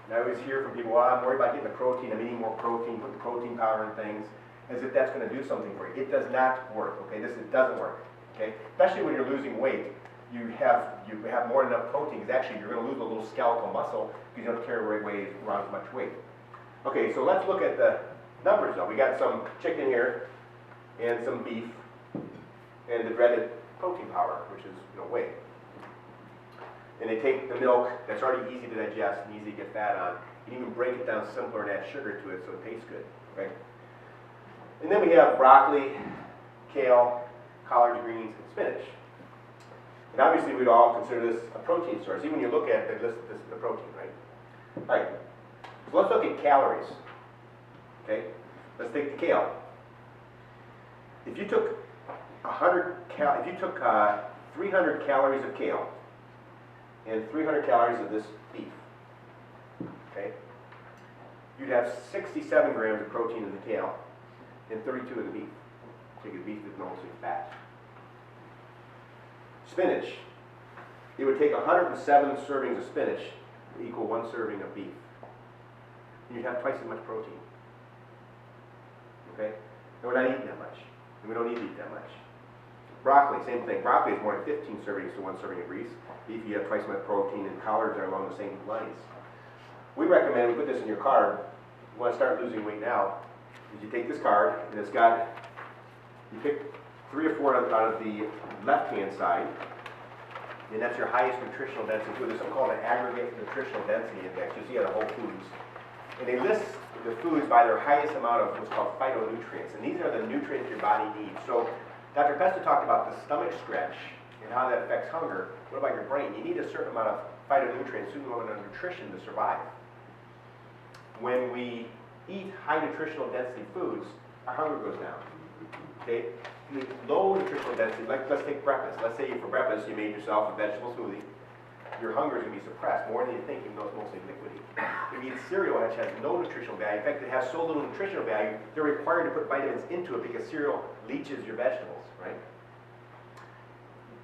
And I always hear from people, well, I'm worried about getting the protein. I'm eating more protein, put the protein powder in things, as if that's going to do something for you. It does not work, okay? It doesn't work. Okay? Especially when you're losing weight, you have more than enough protein, because actually you're going to lose a little skeletal muscle because you don't carry around as much weight. Okay, so let's look at the numbers now. We got some chicken here and some beef and the dreaded protein powder, which is, you know, whey. And they take the milk that's already easy to digest and easy to get fat on, and even break it down simpler and add sugar to it so it tastes good. Okay? And then we have broccoli, kale, collard greens, and spinach. And obviously we'd all consider this a protein source. Even when you look at the list, this is the protein, right? All right. So let's look at calories. Okay? Let's take the kale. If you took 300 calories of kale and 300 calories of this beef, okay, you'd have 67 grams of protein in the kale and 32 in the beef. Because beef is mostly fat. Spinach. It would take 107 servings of spinach to equal 1 serving of beef. And you'd have twice as much protein. Okay? And we're not eating that much. And we don't need to eat that much. Broccoli, same thing. Broccoli is more than 15 servings to 1 serving of grease. Beef, you have twice as much protein, and collards are along the same lines. We recommend, we put this in your card, you want to start losing weight now, is you take this card, and it's got, you pick 3 or 4 out of the left-hand side, and that's your highest nutritional density food. There's something called an aggregate nutritional density index. You see it at Whole Foods. And they list the foods by their highest amount of what's called phytonutrients. And these are the nutrients your body needs. So Dr. Pesta talked about the stomach stretch and how that affects hunger. What about your brain? You need a certain amount of phytonutrients, certain amount of nutrition to survive. When we eat high nutritional density foods, our hunger goes down. Okay? Low nutritional density, like let's take breakfast. Let's say for breakfast you made yourself a vegetable smoothie. Your hunger is going to be suppressed more than you think, even though it's mostly liquidy. If you eat cereal, which has no nutritional value, in fact it has so little nutritional value, they're required to put vitamins into it because cereal leaches your vegetables, right?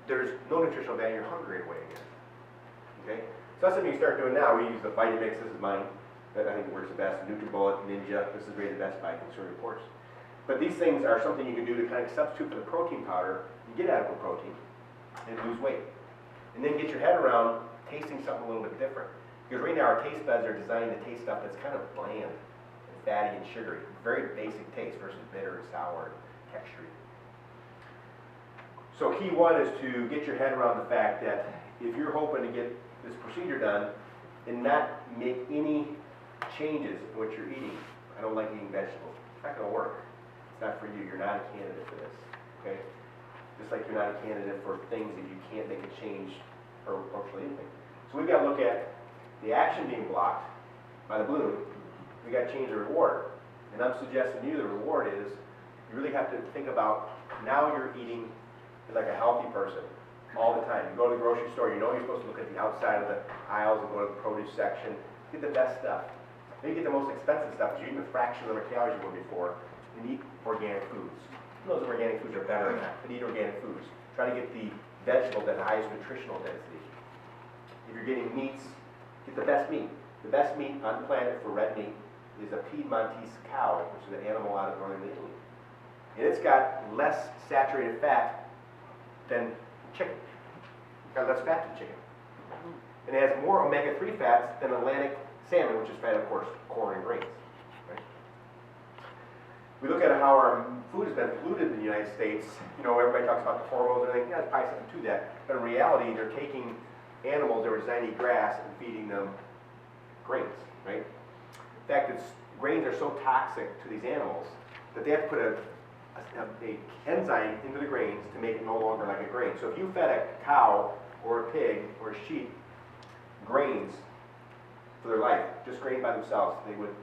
There's no nutritional value, you're hungry away again. Okay? So that's something you start doing now. We use the Vitamix, this is mine, that I think works the best. NutriBullet, Ninja, this is rated best by Consumer Reports. But these things are something you can do to kind of substitute for the protein powder and get adequate protein and lose weight. And then get your head around tasting something a little bit different. Because right now our taste buds are designed to taste stuff that's kind of bland and fatty and sugary. Very basic taste versus bitter and sour and textury. So key one is to get your head around the fact that if you're hoping to get this procedure done and not make any changes in what you're eating, I don't like eating vegetables, it's not going to work. It's not for you. You're not a candidate for this. Okay? Just like you're not a candidate for things that you can't make a change or virtually anything. So we've got to look at the action being blocked by the balloon. We've got to change the reward. And I'm suggesting to you the reward is you really have to think about now you're eating like a healthy person all the time. You go to the grocery store, you know you're supposed to look at the outside of the aisles and go to the produce section. Get the best stuff. Maybe get the most expensive stuff, but you're eating a fraction of the calories you were before. And eat organic foods. Those organic foods are better than that, but eat organic foods. Try to get the vegetables at the highest nutritional density. If you're getting meats, get the best meat. The best meat on the planet for red meat is a Piedmontese cow, which is an animal out of northern Italy. And it's got less saturated fat than chicken. It's got less fat than chicken. And it has more omega-3 fats than Atlantic salmon, which is fat, of course, corn and grains. We look at how our food has been polluted in the United States. You know, everybody talks about the hormones and everything. Yeah, there's probably something to that. But in reality, they're taking animals that were designed to eat grass and feeding them grains, right? In fact, grains are so toxic to these animals that they have to put a enzyme into the grains to make it no longer like a grain. So if you fed a cow or a pig or a sheep grains for their life, just grains by themselves, they would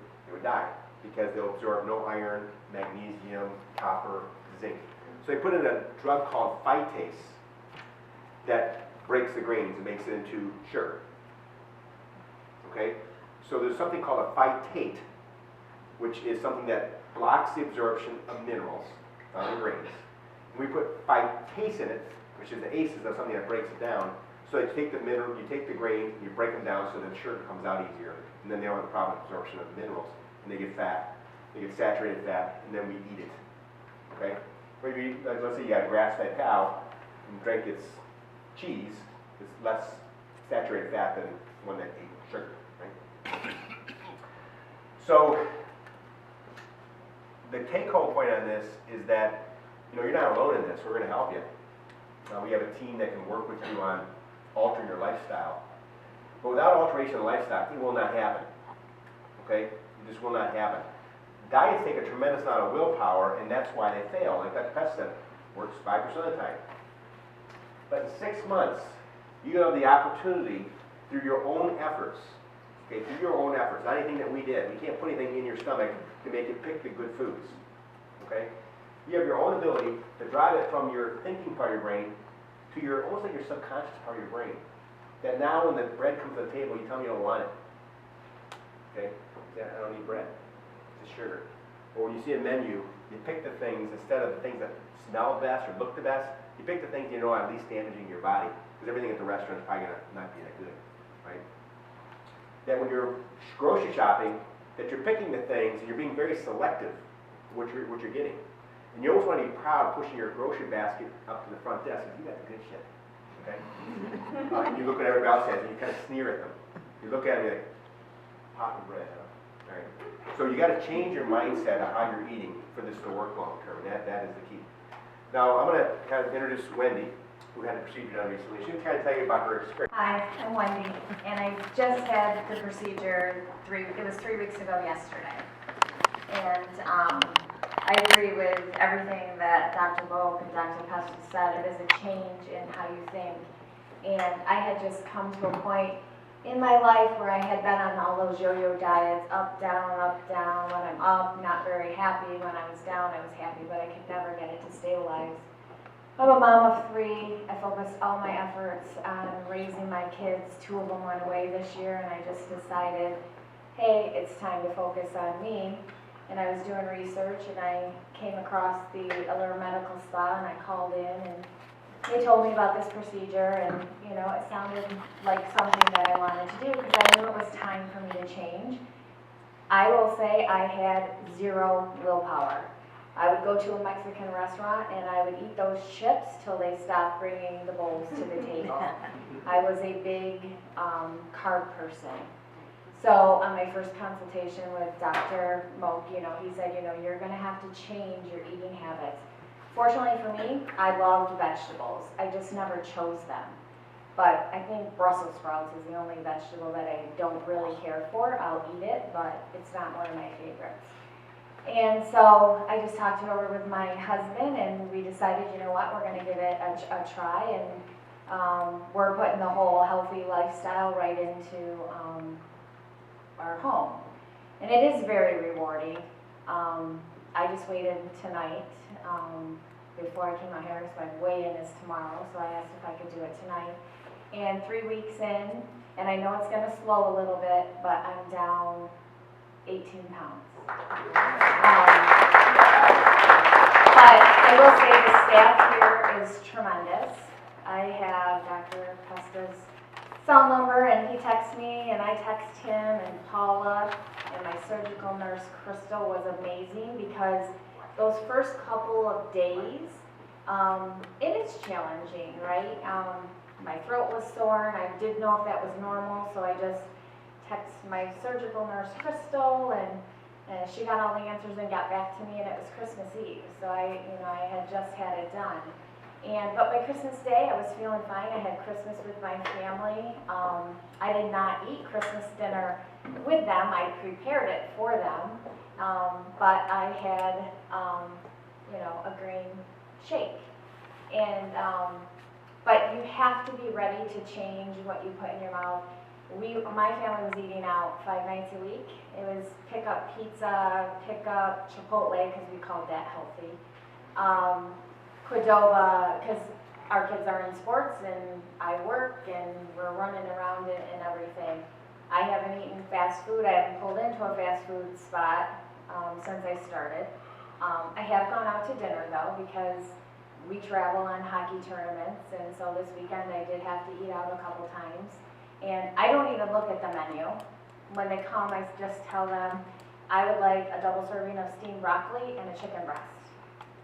die, because they'll absorb no iron, magnesium, copper, zinc. So they put in a drug called phytase that breaks the grains and makes it into sugar. Okay? So there's something called a phytate, which is something that blocks the absorption of minerals on the grains. And we put phytase in it, which is the aces of something that breaks it down. So you take the mineral, you take the grain, you break them down so that sugar comes out easier, and then they don't have the problem with absorption of the minerals. And they get fat, they get saturated fat, and then we eat it. Okay? Maybe, let's say you got a grass-fed cow, and drink its cheese, it's less saturated fat than one that ate sugar, right? So, the take-home point on this is that, you know, you're not alone in this. We're going to help you. We have a team that can work with you on altering your lifestyle. But without alteration of lifestyle, it will not happen. Okay? It just will not happen. Diets take a tremendous amount of willpower, and that's why they fail. Like Dr. Pesta said, works 5% of the time. But in 6 months, you have the opportunity through your own efforts, okay, through your own efforts, not anything that we did. We can't put anything in your stomach to make it pick the good foods. Okay? You have your own ability to drive it from your thinking part of your brain to your, almost like your subconscious part of your brain. That now when the bread comes to the table, you tell me you don't want it. Okay? Yeah, I don't need bread. It's sugar. Or when you see a menu, you pick the things, instead of the things that smell best or look the best, you pick the things you know are at least damaging your body. Because everything at the restaurant is probably going to not be that good. Right? That when you're grocery shopping, that you're picking the things and you're being very selective what you're getting. And you always want to be proud pushing your grocery basket up to the front desk, because you got the good shit, okay? And you look at everybody else has, and you kind of sneer at them. You look at them, you're like, pot and bread, huh? All right. So you got to change your mindset of how you're eating for this to work long term, and that is the key. Now, I'm going to introduce Wendy, who had a procedure done recently. She's going to kind of tell you about her experience. Hi, I'm Wendy, and I just had the procedure it was 3 weeks ago yesterday. And I agree with everything that Dr. Mok and Dr. Pesta said. It is a change in how you think. And I had just come to a point in my life where I had been on all those yo-yo diets, up, down, when I'm up, not very happy, when I was down, I was happy, but I could never get it to stabilize. I'm a mom of 3. I focused all my efforts on raising my kids. 2 of them went away this year, and I just decided, hey, it's time to focus on me. And I was doing research, and I came across the Allure Medical Spa, and I called in, and they told me about this procedure, and you know, it sounded like something that I wanted to do because I knew it was time for me to change. I will say I had 0 willpower. I would go to a Mexican restaurant and I would eat those chips till they stopped bringing the bowls to the table. I was a big carb person. So on my first consultation with Dr. Mok, you know, he said, you know, you're going to have to change your eating habits. Fortunately for me, I loved vegetables. I just never chose them. But I think Brussels sprouts is the only vegetable that I don't really care for. I'll eat it, but it's not one of my favorites. And so I just talked it over with my husband, and we decided, you know what, we're going to give it a try, and we're putting the whole healthy lifestyle right into our home. And it is very rewarding. I just waited tonight before I came out here, so my weigh-in is tomorrow, so I asked if I could do it tonight. And 3 weeks in, and I know it's going to slow a little bit, but I'm down 18 pounds. But I will say the staff here is tremendous. I have Dr. Pesta's cell number, and he texts me, and I text him, and Paula, and my surgical nurse, Crystal, was amazing because those first couple of days, it is challenging, right? My throat was sore, and I didn't know if that was normal, so I just texted my surgical nurse, Crystal, and she got all the answers and got back to me, and it was Christmas Eve, so I had just had it done. But by Christmas Day, I was feeling fine. I had Christmas with my family. I did not eat Christmas dinner with them. I prepared it for them, but I had, a green shake. But you have to be ready to change what you put in your mouth. My family was eating out 5 nights a week. It was pick up pizza, pick up Chipotle, because we called that healthy. Qdoba, because our kids are in sports and I work and we're running around and everything. I haven't eaten fast food. I haven't pulled into a fast food spot since I started. I have gone out to dinner though, because we travel on hockey tournaments, and so this weekend I did have to eat out a couple times. And I don't even look at the menu. When they come, I just tell them I would like a double serving of steamed broccoli and a chicken breast.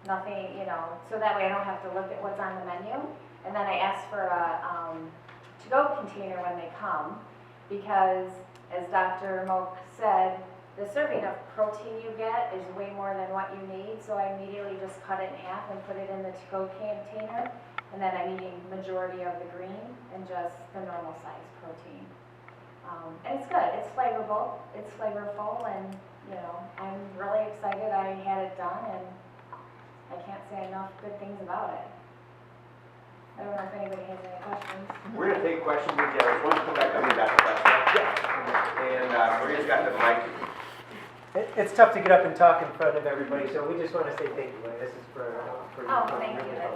Nothing, so that way I don't have to look at what's on the menu. And then I ask for a to-go container when they come, because as Dr. Mok said, the serving of protein you get is way more than what you need, so I immediately just cut it in half and put it in the to-go container, and then I'm eating majority of the green and just the normal size protein. And it's good, it's flavorful, and I'm really excited I had it done, and I can't say enough good things about it. I don't know if anybody has any questions. We're going to take questions with you. I was wanting to come back up here, Dr. Pesta. And Maria's got the mic. It's tough to get up and talk in front of everybody, so we just want to say thank you. This is for you. Oh, thank you. Now,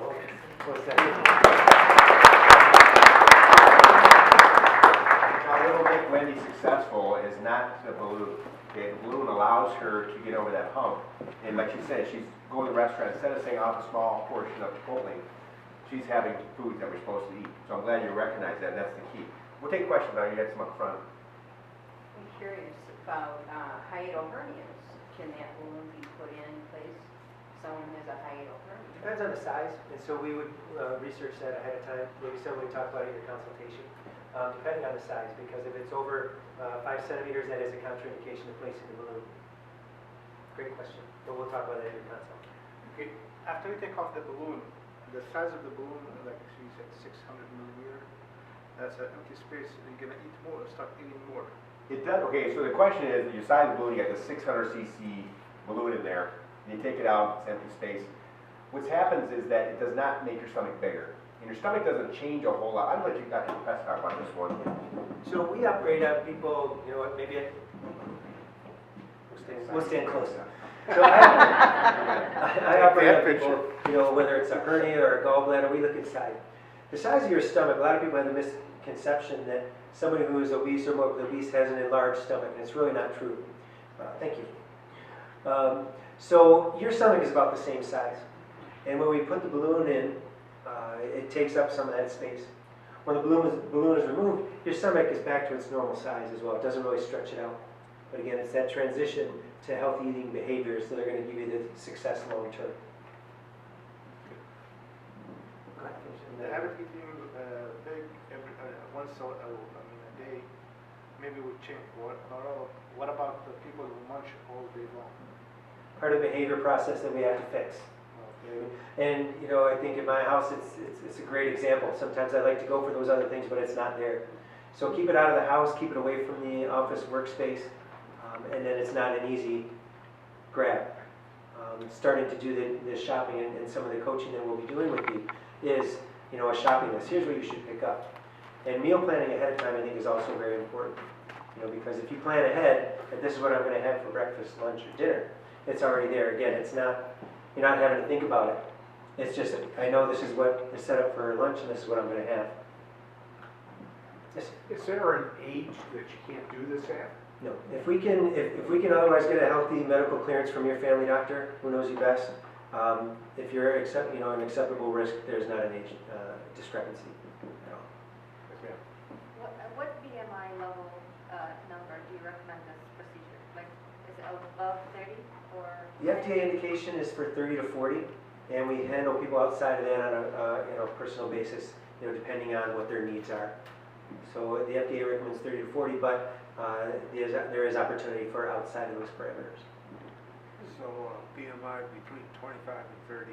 what will make Wendy successful is not the balloon. Okay, the balloon allows her to get over that hump. And like she said, she's going to the restaurant, instead of saying off a small portion of Chipotle, she's having food that we're supposed to eat. So I'm glad you recognize that, and that's the key. We'll take questions now. You got some up front. I'm curious about hiatal hernias. Can that balloon be put in place someone who's a height over? Depends on the size, and so we would research that ahead of time. Maybe something we talk about in your consultation, depending on the size, because if it's over 5 centimeters, that is a contraindication to placing the balloon. Great question, but we'll talk about that in your consult. Okay, after you take off the balloon, the size of the balloon, like you said, 600 millimeter, that's an empty space, and you're gonna eat more, start eating more. It does, okay, so the question is, you size the balloon, you got the 600 cc balloon in there, you take it out, it's empty space. What happens is that it does not make your stomach bigger. And your stomach doesn't change a whole lot. I'm going to let you, Dr. Pesta, talk about this one. So we operate on people, you know what, maybe we'll stand close now. So I operate on people, you know, whether it's a hernia or a gallbladder, we look inside. The size of your stomach, a lot of people have the misconception that somebody who is obese or morbidly obese has an enlarged stomach, and it's really not true. Thank you. So your stomach is about the same size. And when we put the balloon in, it takes up some of that space. When the balloon is removed, your stomach is back to its normal size as well. It doesn't really stretch it out. But again, it's that transition to healthy eating behaviors that are going to give you the success long term. The habit eating big once a day, maybe would change. What about the people who munch all day long? Part of the behavior process that we have to fix. And you know, I think in my house it's a great example. Sometimes I like to go for those other things, but it's not there. So keep it out of the house, keep it away from the office workspace, and then it's not an easy grab. Starting to do the shopping and some of the coaching that we'll be doing with you is, you know, a shopping list. Here's what you should pick up. And meal planning ahead of time, I think, is also very important. You know, because if you plan ahead, that this is what I'm going to have for breakfast, lunch, or dinner, it's already there. Again, it's not. You're not having to think about it. It's just, I know this is what is set up for lunch and this is what I'm going to have. Yes? Is there an age that you can't do this at? No. If we can otherwise get a healthy medical clearance from your family doctor, who knows you best, if you're an acceptable risk, there's not an age discrepancy at all. Yes, ma'am. What BMI level number do you recommend this procedure? Like, is it above 30 or? The FDA indication is for 30 to 40, and we handle people outside of that on a personal basis, you know, depending on what their needs are. So the FDA recommends 30 to 40, but there is opportunity for outside of those parameters. So BMI between 25 and 30,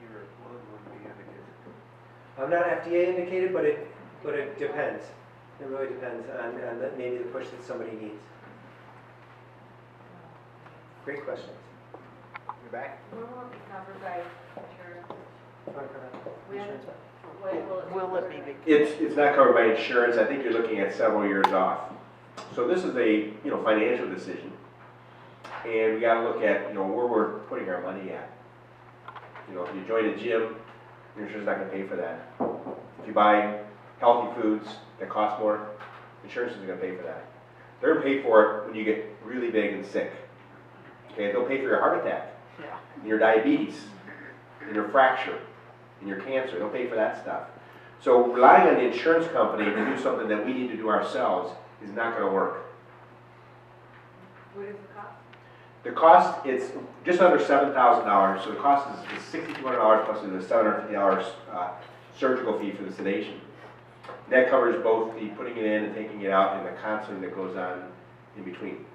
your balloon would be indicated. I'm not FDA indicated, but it depends. It really depends on maybe the push that somebody needs. Great questions. In the back? When will it be covered by insurance? Will it be? It's not covered by insurance. I think you're looking at several years off. So this is a financial decision, and we got to look at where we're putting our money at. If you join a gym, your insurance is not going to pay for that. If you buy healthy foods that cost more, insurance isn't going to pay for that. They're going to pay for it when you get really big and sick. Okay, they'll pay for your heart attack, and your diabetes, and your fracture, and your cancer. They'll pay for that stuff. So relying on the insurance company to do something that we need to do ourselves is not going to work. What is the cost? The cost, it's just under $7,000. So the cost is $6,200 plus a $750 surgical fee for the sedation. And that covers both the putting it in and taking it out and the counseling that goes on in between.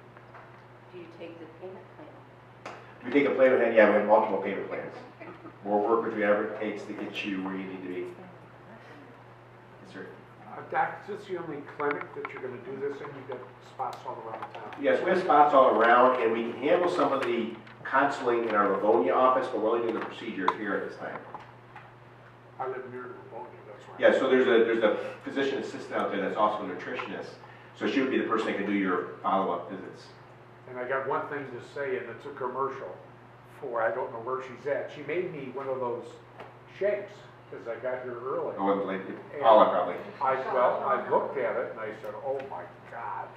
Do you take the payment plan? We take a plan ahead, we have multiple payment plans. We'll work with whatever it takes to get you where you need to be. Yes, sir. Doc, is this the only clinic that you're going to do this in? You've got spots all around town. Yes, we have spots all around, and we can handle some of the counseling in our Livonia office, but we're only doing the procedure here at this time. I live near Livonia, that's why. Yeah, so there's a physician assistant out there that's also a nutritionist. So she would be the person that can do your follow-up visits. And I got one thing to say, and it's a commercial for, I don't know where she's at. She made me one of those shakes, because I got here early. Oh, like Paula probably. I looked at it and I said, oh my God.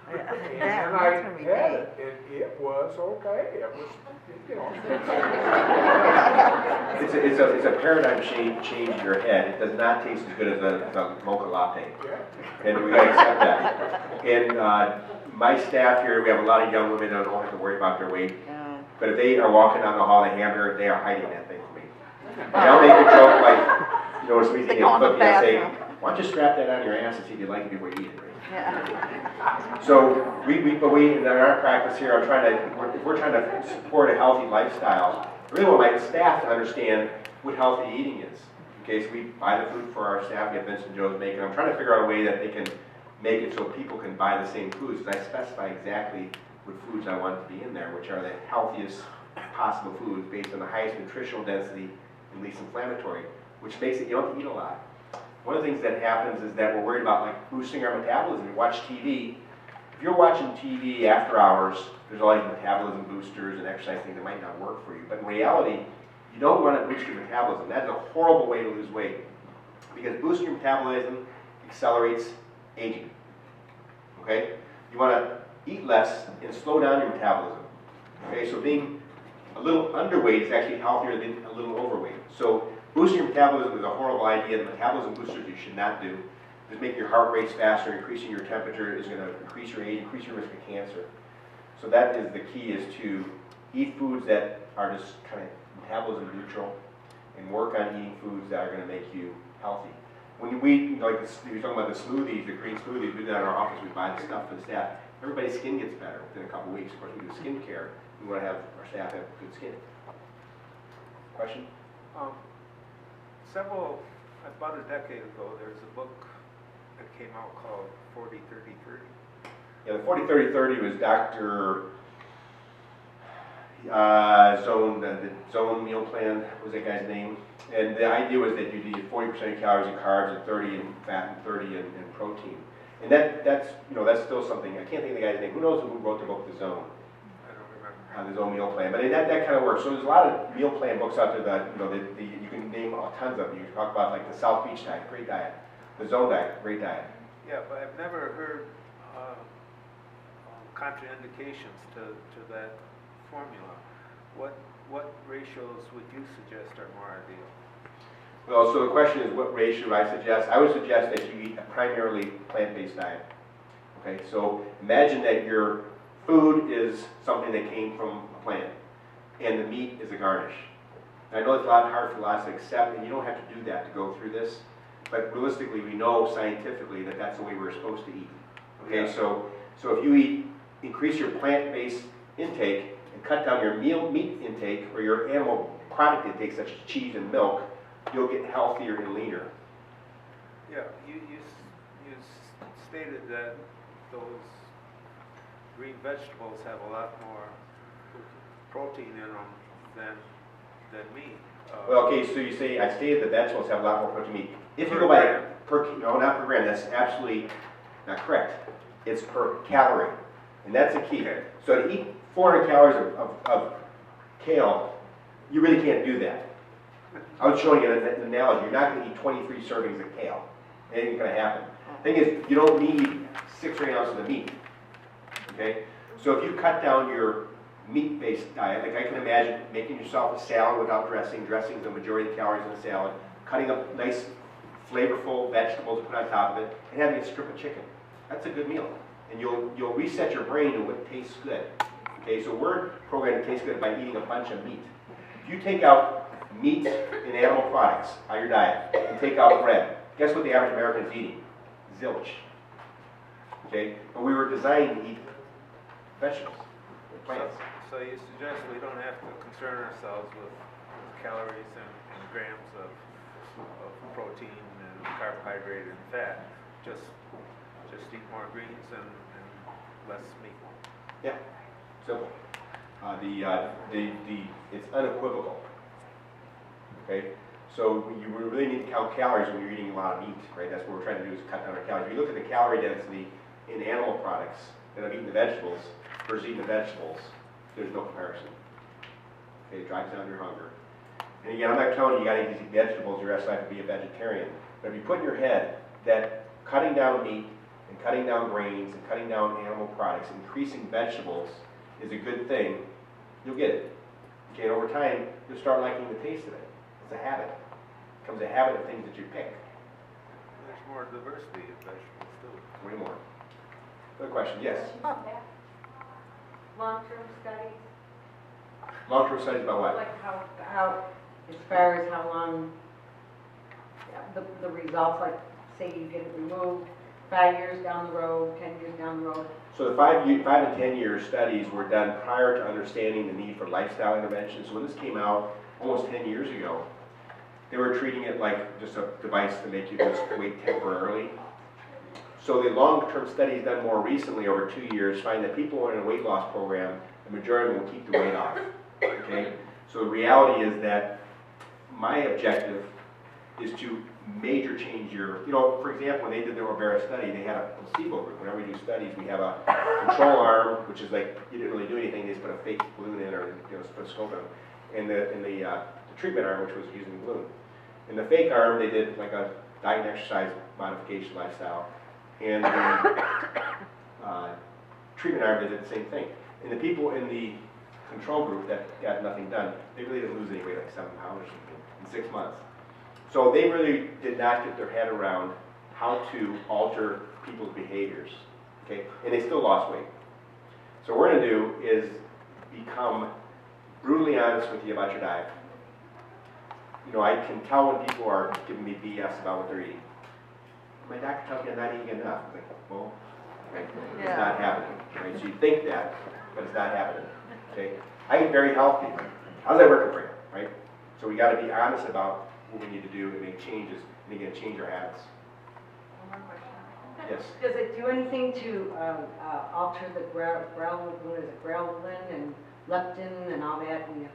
Yeah. And Yeah, then that's I gonna be had great. it, and it was okay. It was, It's a paradigm change in your head. It does not taste as good as a mocha latte. Yeah. And we gotta accept that. And my staff here, we have a lot of young women that don't have to worry about their weight. But if they are walking down the hall in a hamburger, they are hiding that thing from me. And I'll make a joke like, you know, somebody's They eating go a in the cookie, I say, bathroom. why don't you strap that on your ass and see if you like it before you eat it, right? Yeah. So in our practice here, if we're trying to support a healthy lifestyle, I really want my staff to understand what healthy eating is. Okay, so we buy the food for our staff, we have Vince and Joe's making. I'm trying to figure out a way that they can make it so people can buy the same foods. And I specify exactly what foods I want to be in there, which are the healthiest possible foods based on the highest nutritional density and least inflammatory, which makes it, you don't have to eat a lot. One of the things that happens is that we're worried about like boosting our metabolism. We watch TV. If you're watching TV after hours, there's all these metabolism boosters and exercise things that might not work for you. But in reality, you don't want to boost your metabolism. That's a horrible way to lose weight because boosting your metabolism accelerates aging. Okay? You want to eat less and slow down your metabolism. Okay? So being a little underweight is actually healthier than a little overweight. So boosting your metabolism is a horrible idea. The metabolism boosters you should not do. Just making your heart race faster, increasing your temperature is going to increase your age, increase your risk of cancer. So that is the key, is to eat foods that are just kind of metabolism neutral and work on eating foods that are going to make you healthy. When we, like you're talking about the smoothies, the green smoothies, we do that in our office, we buy the stuff for the staff. Everybody's skin gets better within a couple of weeks. Of course, we do skin care. We want to have our staff have good skin. Question? About a decade ago, there was a book that came out called 40-30-30. Yeah, the 40-30-30 was Dr. The Zone meal plan was that guy's name. And the idea was that you need 40% of calories in carbs and 30 in fat and 30 in protein. And that's still something. I can't think of the guy's name. Who knows who wrote the book, The Zone? I don't remember. The Zone meal plan. But that kind of works. So there's a lot of meal plan books out there that you can name tons of them. You can talk about like the South Beach diet, great diet. The Zone diet, great diet. Yeah, but I've never heard contraindications to that formula. What ratios would you suggest are more ideal? Well, so the question is, what ratio I suggest? I would suggest that you eat a primarily plant-based diet. Okay, so imagine that your food is something that came from a plant, and the meat is a garnish. And I know it's a lot hard for lots to accept, and you don't have to do that to go through this, but realistically, we know scientifically that that's the way we're supposed to eat. Okay, so if you increase your plant-based intake and cut down your meat intake or your animal product intake, such as cheese and milk, you'll get healthier and leaner. Yeah, you stated that those green vegetables have a lot more protein in them than meat. Well, okay, so you say, I stated that vegetables have a lot more protein than meat. If you go by no, not per gram, that's absolutely not correct. It's per calorie, and that's the key. Okay. So to eat 400 calories of kale, you really can't do that. I was showing you an analogy. You're not going to eat 23 servings of kale. It ain't going to happen. The thing is, you don't need 6 or 8 ounces of meat. Okay? So if you cut down your meat-based diet, like I can imagine making yourself a salad without dressing. Dressing is the majority of the calories in the salad. Cutting up nice, flavorful vegetables to put on top of it, and having a strip of chicken. That's a good meal. And you'll reset your brain to what tastes good. Okay? So we're programmed to taste good by eating a bunch of meat. If you take out meat and animal products on your diet and take out bread, guess what the average American is eating? Zilch. Okay? But we were designed to eat vegetables and plants. So you suggest we don't have to concern ourselves with calories and grams of protein and carbohydrate and fat. Just eat more greens and less meat. Yeah, simple. It's unequivocal. Okay, so you really need to count calories when you're eating a lot of meat, right? That's what we're trying to do, is cut down our calories. If you look at the calorie density in animal products that have eaten the vegetables versus eating the vegetables, there's no comparison. Okay, it drives down your hunger. And again, I'm not telling you you gotta eat vegetables your rest of life to be a vegetarian. But if you put in your head that cutting down meat and cutting down grains and cutting down animal products, increasing vegetables is a good thing, you'll get it. Okay, and over time, you'll start liking the taste of it. It's a habit. It becomes a habit of things that you pick. There's more diversity of vegetables too. Way more. Good question, yes? Long-term studies Long-term studies about what? Like how, as far as how long, the results, like, say you get it removed 5 years down the road, 10 years down the road. So the 5 and 10 year studies were done prior to understanding the need for lifestyle interventions. So when this came out almost 10 years ago, they were treating it like just a device to make you lose weight temporarily. So the long-term studies done more recently, over 2 years, find that people who are in a weight loss program, the majority of them will keep the weight off. Okay? So the reality is that my objective is to major change your, for example, when they did the Rivera study, they had a placebo group. Whenever we do studies, we have a control arm, which is like, you didn't really do anything, they just put a fake balloon in or put a scope in, and the treatment arm, which was using the balloon. In the fake arm, they did like a diet and exercise modification lifestyle, and the treatment arm, they did the same thing. And the people in the control group that got nothing done, they really didn't lose any weight, like 7 pounds or something, in 6 months. So they really did not get their head around how to alter people's behaviors, okay? And they still lost weight. So what we're gonna do is become brutally honest with you about your diet. I can tell when people are giving me BS about what they're eating. My doctor tells me I'm not eating enough. I'm like, well, right? It's not happening, right? So you think that, but it's not happening, okay? I eat very healthy. How's that working for you, right? So we gotta be honest about what we need to do to make changes, and again, change our habits. One more question. Yes. Does it do anything to alter the ghrelin and leptin and all that, and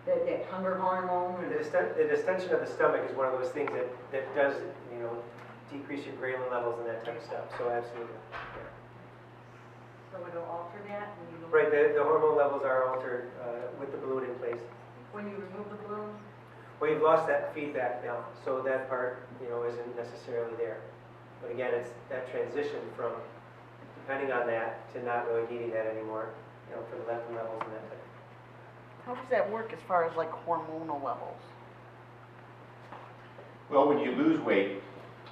that hunger hormone? The distension of the stomach is one of those things that does, decrease your ghrelin levels and that type of stuff. So absolutely. Yeah. So it'll alter that? When you Right, the hormone levels are altered with the balloon in place. When you remove the balloon? Well, you've lost that feedback now, so that part, isn't necessarily there. But again, it's that transition from depending on that to not really needing that anymore, for the leptin levels and that type. How does that work as far as like hormonal levels? Well, when you lose weight,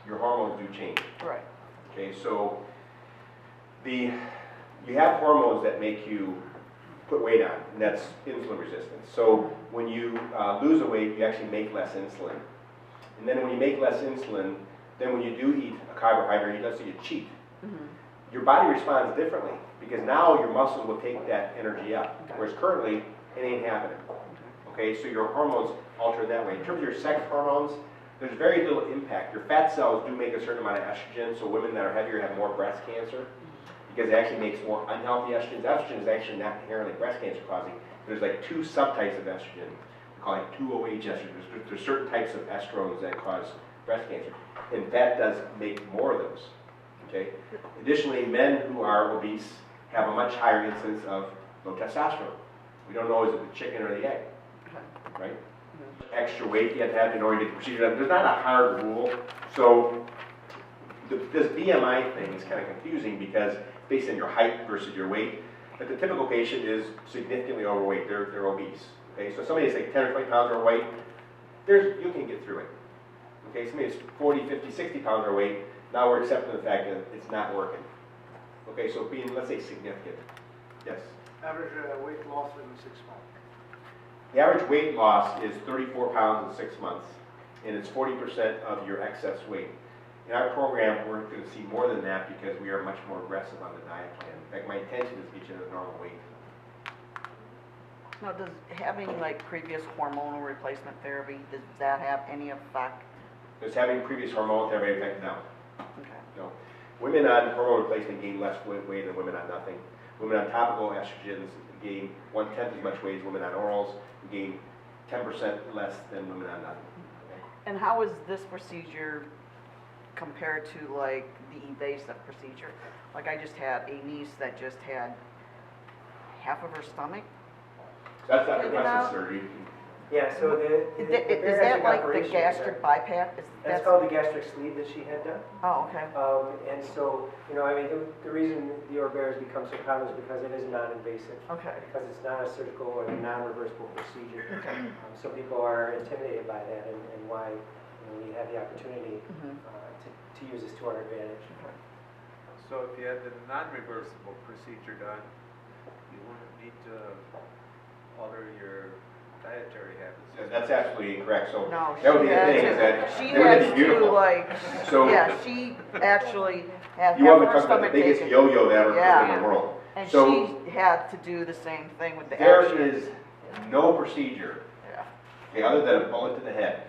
your hormones do change. Right. Okay, so you have hormones that make you put weight on, and that's insulin resistance. So when you lose a weight, you actually make less insulin. And then when you make less insulin, then when you do eat a carbohydrate, let's say you cheat, your body responds differently because now your muscles will take that energy up, whereas currently it ain't happening. Okay, so your hormones alter that way. In terms of your sex hormones, there's very little impact. Your fat cells do make a certain amount of estrogen, so women that are heavier have more breast cancer because it actually makes more unhealthy estrogens. Estrogen is actually not inherently breast cancer causing. There's like 2 subtypes of estrogen. We call it 2OH estrogen. There's certain types of estrogens that cause breast cancer, and fat does make more of those. Okay. Additionally, men who are obese have a much higher incidence of low testosterone. We don't know is it the chicken or the egg, right? Extra weight you have to have in order to get the procedure done. There's not a hard rule. So this BMI thing is kind of confusing because it's based on your height versus your weight. But the typical patient is significantly overweight. They're obese. Okay, so somebody that's like 10 or 20 pounds overweight, you can get through it. Okay, somebody that's 40, 50, 60 pounds overweight, now we're accepting the fact that it's not working. Okay, so being, let's say, significant. Yes? Average weight loss within 6 months. The average weight loss is 34 pounds in 6 months, and it's 40% of your excess weight. In our program, we're going to see more than that because we are much more aggressive on the diet plan. In fact, my intention is to get you to the normal weight. Now, does having like previous hormonal replacement therapy, does that have any effect? Does having previous hormonal therapy affect? No. Okay. No. Women on hormone replacement gain less weight than women on nothing. Women on topical estrogens gain 1/10 as much weight as women on orals, who gain 10% less than women on nothing. Okay? And how is this procedure compared to like the invasive procedure? Like I just had a niece that just had half of her stomach. That's not Taken out? surgery. Yeah, so Is that like the gastric bypass? That's called the gastric sleeve that she had done. Oh, okay. And so, the reason the Orbera has become so common is because it is non-invasive. Okay. Because it's not a surgical or a non-reversible procedure. So people are intimidated by that and why we have the opportunity to use this to our advantage. So if you had the non-reversible procedure done, you wouldn't need to alter your dietary habits. That's absolutely incorrect, so No, that would be she the had thing, is that She it would has be to beautiful. like, So- yeah, she actually had You want her to talk about the stomach biggest taken. yo-yo that ever occurred Yeah. in the world. And So she had to do the same thing with the there action. is no procedure, Yeah, okay, other than a bullet to the head,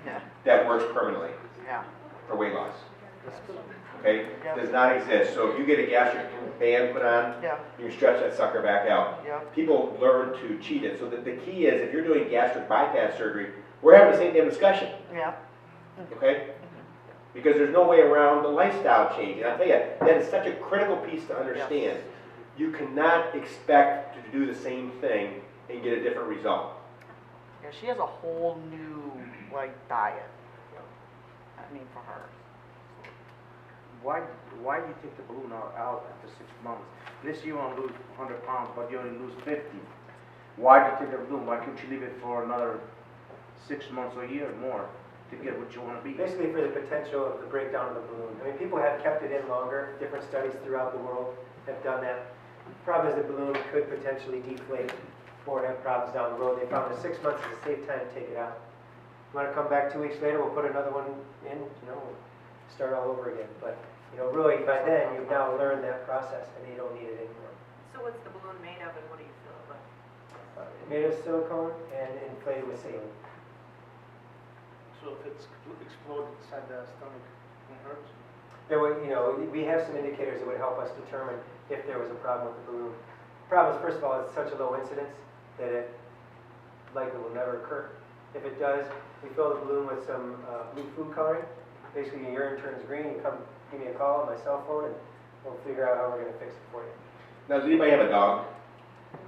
yeah, that works permanently yeah, for weight loss. Okay, Yep. does not exist. So if you get a gastric band put on, yeah, you can stretch that sucker back out. yeah, People learn to cheat it. So the key is, if you're doing gastric bypass surgery, we're having the same damn discussion, yeah, okay? Because there's no way around the lifestyle change. And I'll tell you, that is such a critical piece to understand. You cannot expect to do the same thing and get a different result. yeah, she has a whole new, like, diet. I mean, for her. Why do you take the balloon out after 6 months? This year you want to lose 100 pounds, but you only lose 50. Why do you take the balloon? Why can't you leave it for another 6 months or a year more to get what you want to be? Basically for the potential of the breakdown of the balloon. I mean, people have kept it in longer. Different studies throughout the world have done that. The problem is the balloon could potentially deflate or have problems down the road. They found that 6 months is a safe time to take it out. You want to come back 2 weeks later, we'll put another one in, we'll start all over again. But, really by then, you've now learned that process and you don't need it anymore. So what's the balloon made of and what do you fill it with? Made of silicone and inflated with saline. So if it's exploded inside the stomach, it hurts? There would, we have some indicators that would help us determine if there was a problem with the balloon. The problem is, first of all, it's such a low incidence that it likely will never occur. If it does, we fill the balloon with some blue food coloring. Basically, your urine turns green, you come give me a call on my cell phone and we'll figure out how we're going to fix it for you. Now, does anybody have a dog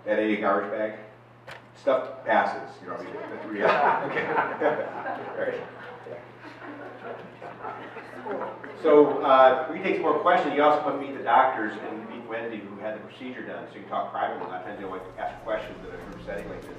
that ate a garbage bag? Stuff passes, that's reality. Okay. All right. So we can take some more questions. You also want to meet the doctors and meet Wendy, who had the procedure done, so you can talk privately. A lot of times they don't like to ask questions in a group setting like this.